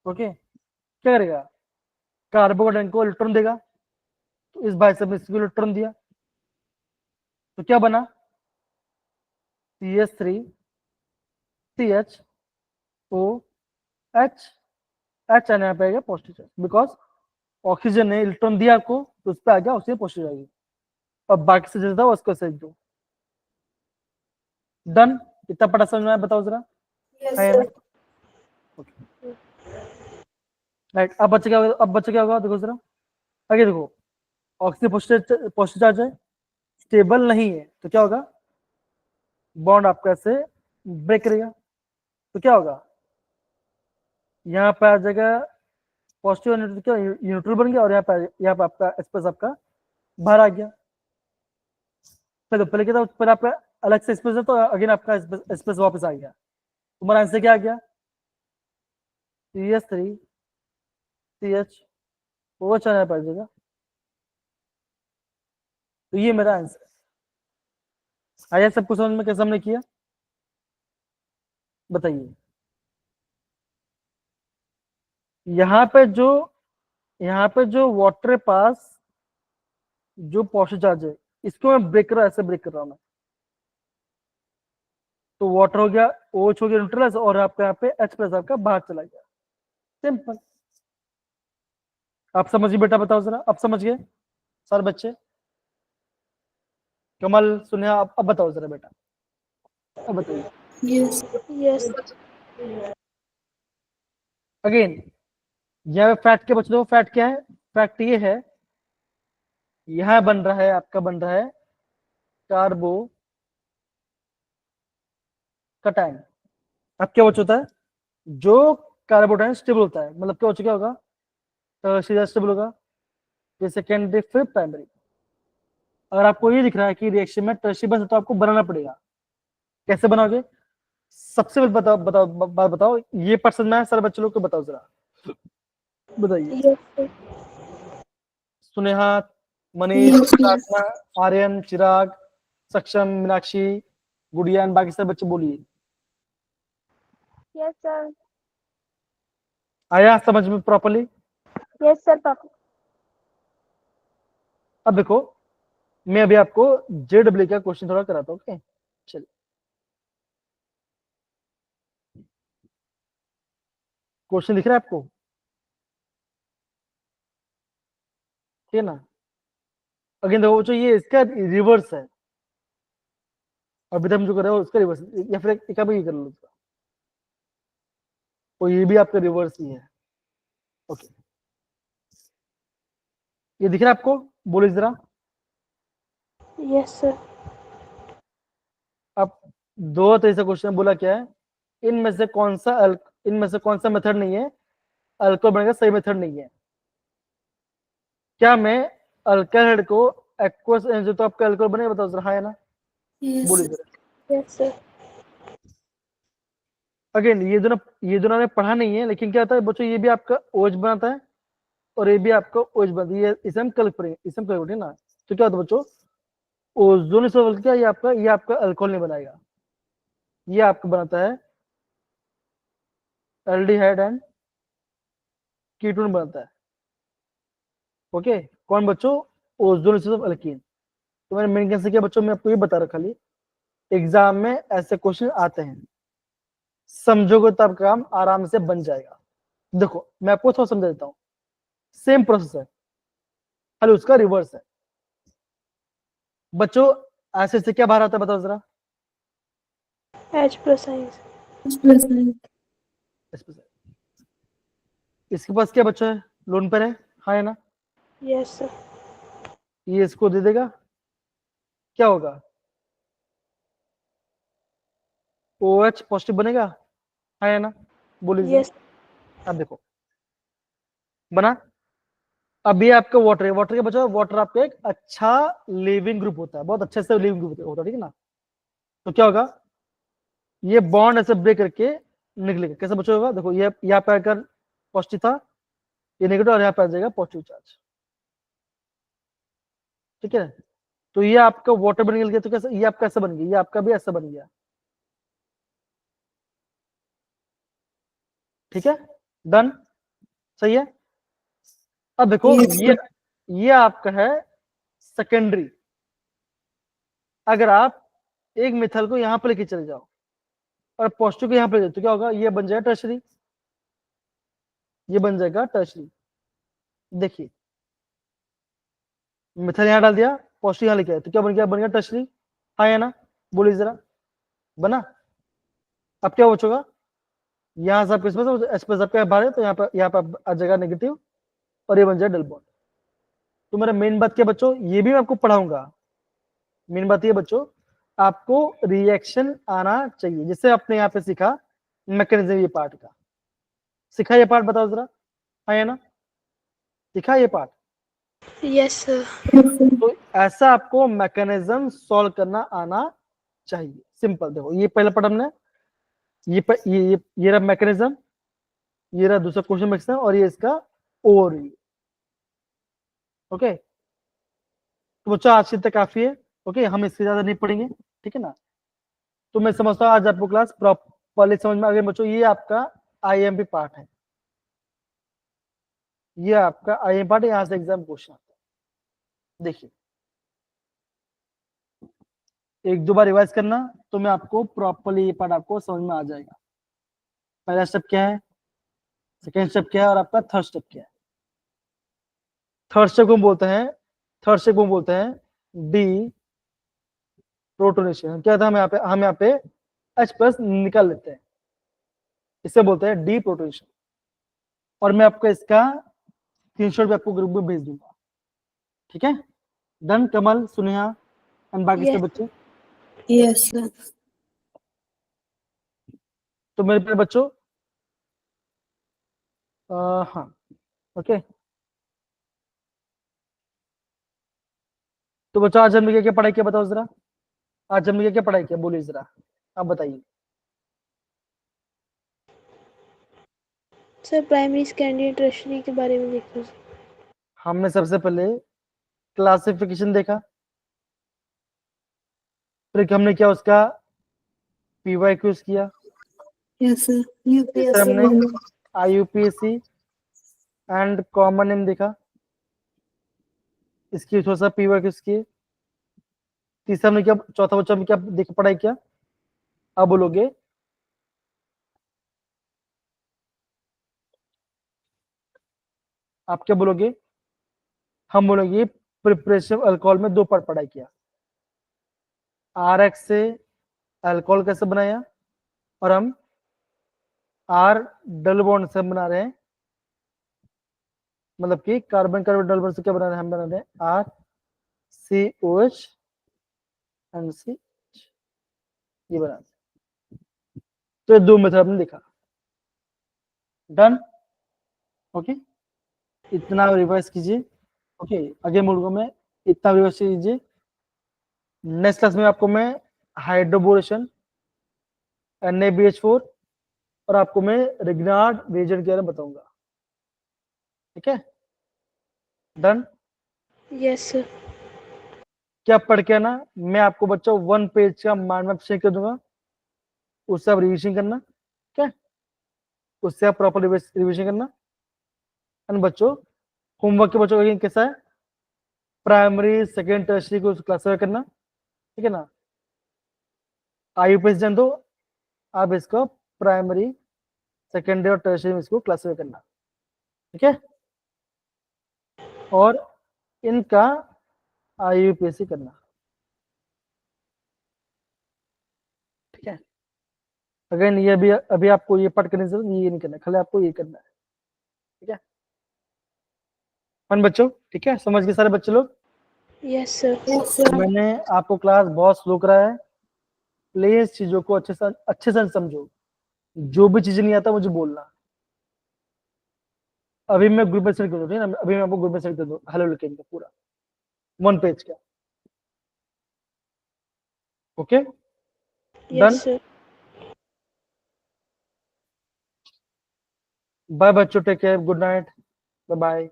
ओके, क्या करेगा, कार्बोनेट को इलेक्ट्रॉन देगा, तो इस भाई से इसको इलेक्ट्रॉन दिया, तो क्या बना CH3 CH O H H आने पे आएगा पॉजिटिव चार्ज, बिकॉज ऑक्सीजन ने इलेक्ट्रॉन दिया आपको, तो उस पर आ गया, ऑक्सीजन पॉजिटिव आएगी। अब बाकी से जितना उसको सेक दो। डन, इतना पता समझ में आया, बताओ जरा, Yes, है sir. ना? राइट, अब बच्चे क्या होगा, अब बच्चे क्या होगा, देखो जरा आगे देखो, ऑक्सीजन पॉजिटिव चार्ज है, स्टेबल नहीं है, तो क्या होगा, बॉन्ड आपका ऐसे ब्रेक करेगा, तो क्या होगा, यहाँ पे आ जाएगा पॉजिटिव और नेगेटिव, क्या न्यूट्रल बन गया, और यहाँ पे आपका स्पेस आपका बाहर आ गया। पहले क्या था, पहले आपका अलग से स्पेस है, तो अगेन आपका स्पेस वापस आ गया। तुम्हारा आंसर क्या आ गया, CH3 CH OH आना पड़ जाएगा, तो ये मेरा आंसर आया। सबको समझ में कैसे हमने किया, बताइए। यहाँ पे जो वाटर पास जो पॉजिटिव चार्ज है, इसको मैं ब्रेक कर रहा हूं, ऐसे ब्रेक कर रहा हूं मैं, तो वाटर हो गया, OH हो गया न्यूट्रलाइज, और आपका यहाँ पे H प्लस आपका बाहर चला गया, सिंपल। आप समझिए बेटा, बताओ जरा, अब समझ गए सारे बच्चे? कमल, सुनिए, अब बताओ जरा बेटा, अब बताइए। Yes. यस। अगेन यहाँ पे फैक्ट के बच्चे, देखो फैक्ट क्या है, फैक्ट ये है, यहाँ बन रहा है आपका, बन रहा है कार्बो कटायन। अब क्या बच होता है, जो कार्बोटाइन स्टेबल होता है, मतलब क्या हो चुका होगा, सीधा स्टेबल होगा, ये सेकेंडरी फिर प्राइमरी। अगर आपको ये दिख रहा है कि रिएक्शन में टर्शियरी बस है, तो आपको बनाना पड़ेगा, कैसे बनाओगे, सबसे पहले बात बताओ, ये पसंद में है सारे बच्चे लोग को, बताओ जरा, बताइए। Yes sir. Suneha, Manish, Yes, sir. प्रार्थना, आर्यन, चिराग, सक्षम, मीनाक्षी, गुड़िया, बाकी सारे बच्चे बोलिए, यस सर। आया समझ में प्रॉपर्ली? यस सर पापा। अब देखो, मैं अभी आपको JW का क्वेश्चन थोड़ा कराता हूँ, ओके, चलिए। क्वेश्चन दिख रहा है आपको, ठीक है ना? अगेन देखो बच्चों, ये इसका रिवर्स है, अभी तक हम जो कर रहे हो उसका रिवर्स, या फिर एक भी कर लो उसका, तो ये भी आपका रिवर्स ही है, ओके। ये दिख रहा है आपको, बोलिए जरा, यस सर। अब दो तरह से क्वेश्चन बोला क्या है, इनमें से कौन सा मेथड नहीं है, अल्कोहल बनने का सही मेथड नहीं है। क्या मैं अल्कोहल को एक्वस एंजो तो आपका अल्कोहल बनेगा, बताओ जरा, हाँ या ना, Yes, बोलिए sir. जरा। Yes sir. अगेन ये दोनों ने पढ़ा नहीं है, लेकिन क्या होता है बच्चों, ये भी आपका ओएच बनाता है और ये भी आपका ओएच बनाता है, इसे हम कल करेंगे, इसे हम कल करेंगे ना। तो क्या होता है बच्चों, ओजोन स्तर क्या, ये आपका अल्कोहल नहीं बनाएगा, ये आपका बनाता है एल्डिहाइड एंड कीटोन बनता है। ओके, कौन बच्चों, ओजोन स्तर अल्कीन। तो मैंने मेन कैसे किया बच्चों, मैं आपको ये बता रहा, खाली एग्जाम में ऐसे क्वेश्चन आते हैं, समझोगे तब काम आराम से बन जाएगा। देखो मैं आपको थोड़ा समझा देता हूँ, सेम प्रोसेस है, खाली उसका रिवर्स है। बच्चों ऐसे से क्या बाहर आता है, बताओ जरा। H plus ions। Plus nine. इसके पास क्या बच्चा है, लोन पर है, हाँ या ना, यस सर। ये इसको दे देगा, क्या होगा, OH पॉजिटिव बनेगा, हाँ या ना, बोलिए जरा। यस। अब देखो बना। अब ये आपका वाटर है, वाटर के बच्चा, वाटर आपका एक अच्छा लिविंग ग्रुप होता है, बहुत अच्छे से लिविंग ग्रुप होता है, ठीक है ना। तो क्या होगा, ये बॉन्ड ऐसे ब्रेक करके निकलेगा, कैसे बच्चा होगा, देखो ये यहाँ पे आकर पॉजिटिव था, ये नेगेटिव, और यहाँ पे आ जाएगा पॉजिटिव चार्ज, ठीक है। तो ये आपका वाटर बन गया, तो कैसे, ये आपका ऐसा बन गया, ये आपका भी ऐसा बन गया, ठीक है, डन, सही है। अब देखो Yes, ये आपका है सेकेंडरी। अगर आप एक मिथाइल को यहां पर लेके चले जाओ और पॉजिटिव को यहां पर ले जाओ, तो क्या होगा, ये बन जाएगा टर्शरी, ये बन जाएगा टर्शरी। देखिए मिथाइल यहां डाल दिया, पॉजिटिव यहां लेके आया, तो क्या बन गया टर्शरी, हाँ या ना, बोलिए जरा, बना। अब क्या बचेगा, यहाँ से आपके पास एच प्लस आपका बाहर है, तो यहाँ पर आ जाएगा नेगेटिव, और ये बन जाएगा डबल बॉन्ड। तो मेरा मेन बात क्या बच्चों, ये भी मैं आपको पढ़ाऊंगा, मेन बात ये बच्चों, आपको रिएक्शन आना चाहिए, जिससे आपने यहाँ पे सीखा मैकेनिज्म, ये पार्ट का सीखा, ये पार्ट बताओ जरा, हाँ या ना, सीखा ये पार्ट। Yes sir. sir. तो ऐसा आपको मैकेनिज्म सॉल्व करना आना चाहिए, सिंपल। देखो ये पहला पार्ट हमने, ये रहा मैकेनिज्म, ये रहा दूसरा क्वेश्चन मैकेनिज्म, और ये इसका ओवरव्यू। ओके, तो बच्चों आज तक काफी है, ओके, हम इससे ज्यादा नहीं पढ़ेंगे, ठीक है ना। तो मैं समझता हूँ आज आपको क्लास प्रॉपर्ली समझ में आ गई बच्चों। ये आपका IMP पार्ट है, ये आपका IMP पार्ट है, यहाँ से एग्जाम क्वेश्चन आता है। देखिए एक दो बार रिवाइज करना, तो मैं आपको प्रॉपर्ली ये पार्ट आपको समझ में आ जाएगा। पहला स्टेप क्या है, सेकेंड स्टेप क्या है, और आपका थर्ड स्टेप क्या है। थर्ड स्टेप को बोलते हैं डी प्रोटोनेशन। क्या था, हम यहाँ पे H प्लस निकाल लेते हैं, इसे बोलते हैं डी प्रोटोनेशन। और मैं आपको इसका स्क्रीनशॉट भी आपको ग्रुप में भेज दूंगा, ठीक है। डन, कमल, सुनेहा एंड बाकी Yes. सब बच्चे। Yes, sir. तो मेरे प्यारे बच्चों, हाँ, ओके। तो बच्चों आज हमने क्या पढ़ाई किया, बताओ जरा, आज हमने क्या पढ़ाई किया, बोलिए जरा, आप बताइए। सर प्राइमरी सेकेंडरी टर्शरी के बारे में देखो। हमने सबसे पहले क्लासिफिकेशन देखा, फिर हमने क्या उसका PYQs किया, Yes, sir. फिर UPSC. हमने IUPAC एंड कॉमन नेम देखा, इसकी थोड़ा सा PYQs किए। तीसरा हमने क्या, चौथा बच्चा हमने क्या देख पढ़ाई किया, अब बोलोगे, आप क्या बोलोगे, हम बोलेंगे प्रिपरेशन अल्कोहल में दो पार्ट पढ़ाई किया, RX से अल्कोहल कैसे बनाया, और हम R डबल बॉन्ड से बना रहे हैं, मतलब कि कार्बन कार्बन डबल बॉन्ड से क्या बना रहे हैं, हम बना रहे हैं RCOH NC ये बना। तो ये 2 मेथड आपने देखा। डन। ओके, इतना रिवाइज कीजिए। ओके, आगे मुड़ूंगा मैं, इतना रिवाइज कीजिए। नेक्स्ट क्लास में आपको मैं हाइड्रोबोरेशन, NaBH4 और आपको मैं रिग्नार्ड रिएजेंट के बारे में बताऊंगा। ठीक है, डन। Yes sir. क्या पढ़ के आना, मैं आपको बच्चों 1 पेज का माइंड मैप शेयर कर दूंगा, उससे आप रिविजन करना। ठीक है, उससे आप प्रॉपर रिविजन करना। एंड बच्चों होमवर्क के बच्चों का कैसा है, प्राइमरी सेकेंड टर्सरी को क्लासिफाई करना। ठीक है ना, IUPAC जान दो, आप इसको प्राइमरी सेकेंडरी और टर्सरी में इसको क्लासिफाई करना। ठीक है, और इनका IUPAC करना। ठीक है, अगेन ये भी अभी आपको ये पढ़ करने से ये नहीं करना, खाली आपको ये करना है। ठीक है फन बच्चों, ठीक है, समझ गए सारे बच्चे लोग। Yes sir. Yes, sir. मैंने आपको क्लास बहुत स्लो कराया है, प्लीज चीजों को अच्छे से समझो। जो भी चीजें नहीं आता मुझे बोलना। अभी मैं ग्रुप में सेलेक्ट कर दूँ, ठीक है ना, अभी मैं आपको ग्रुप में सेलेक्ट कर दूँ, हेलो लिखेंगे पूरा 1 पेज का। Okay done. Yes sir. Bye बच्चों, take care, good night, bye bye.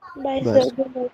Bye sir, good night.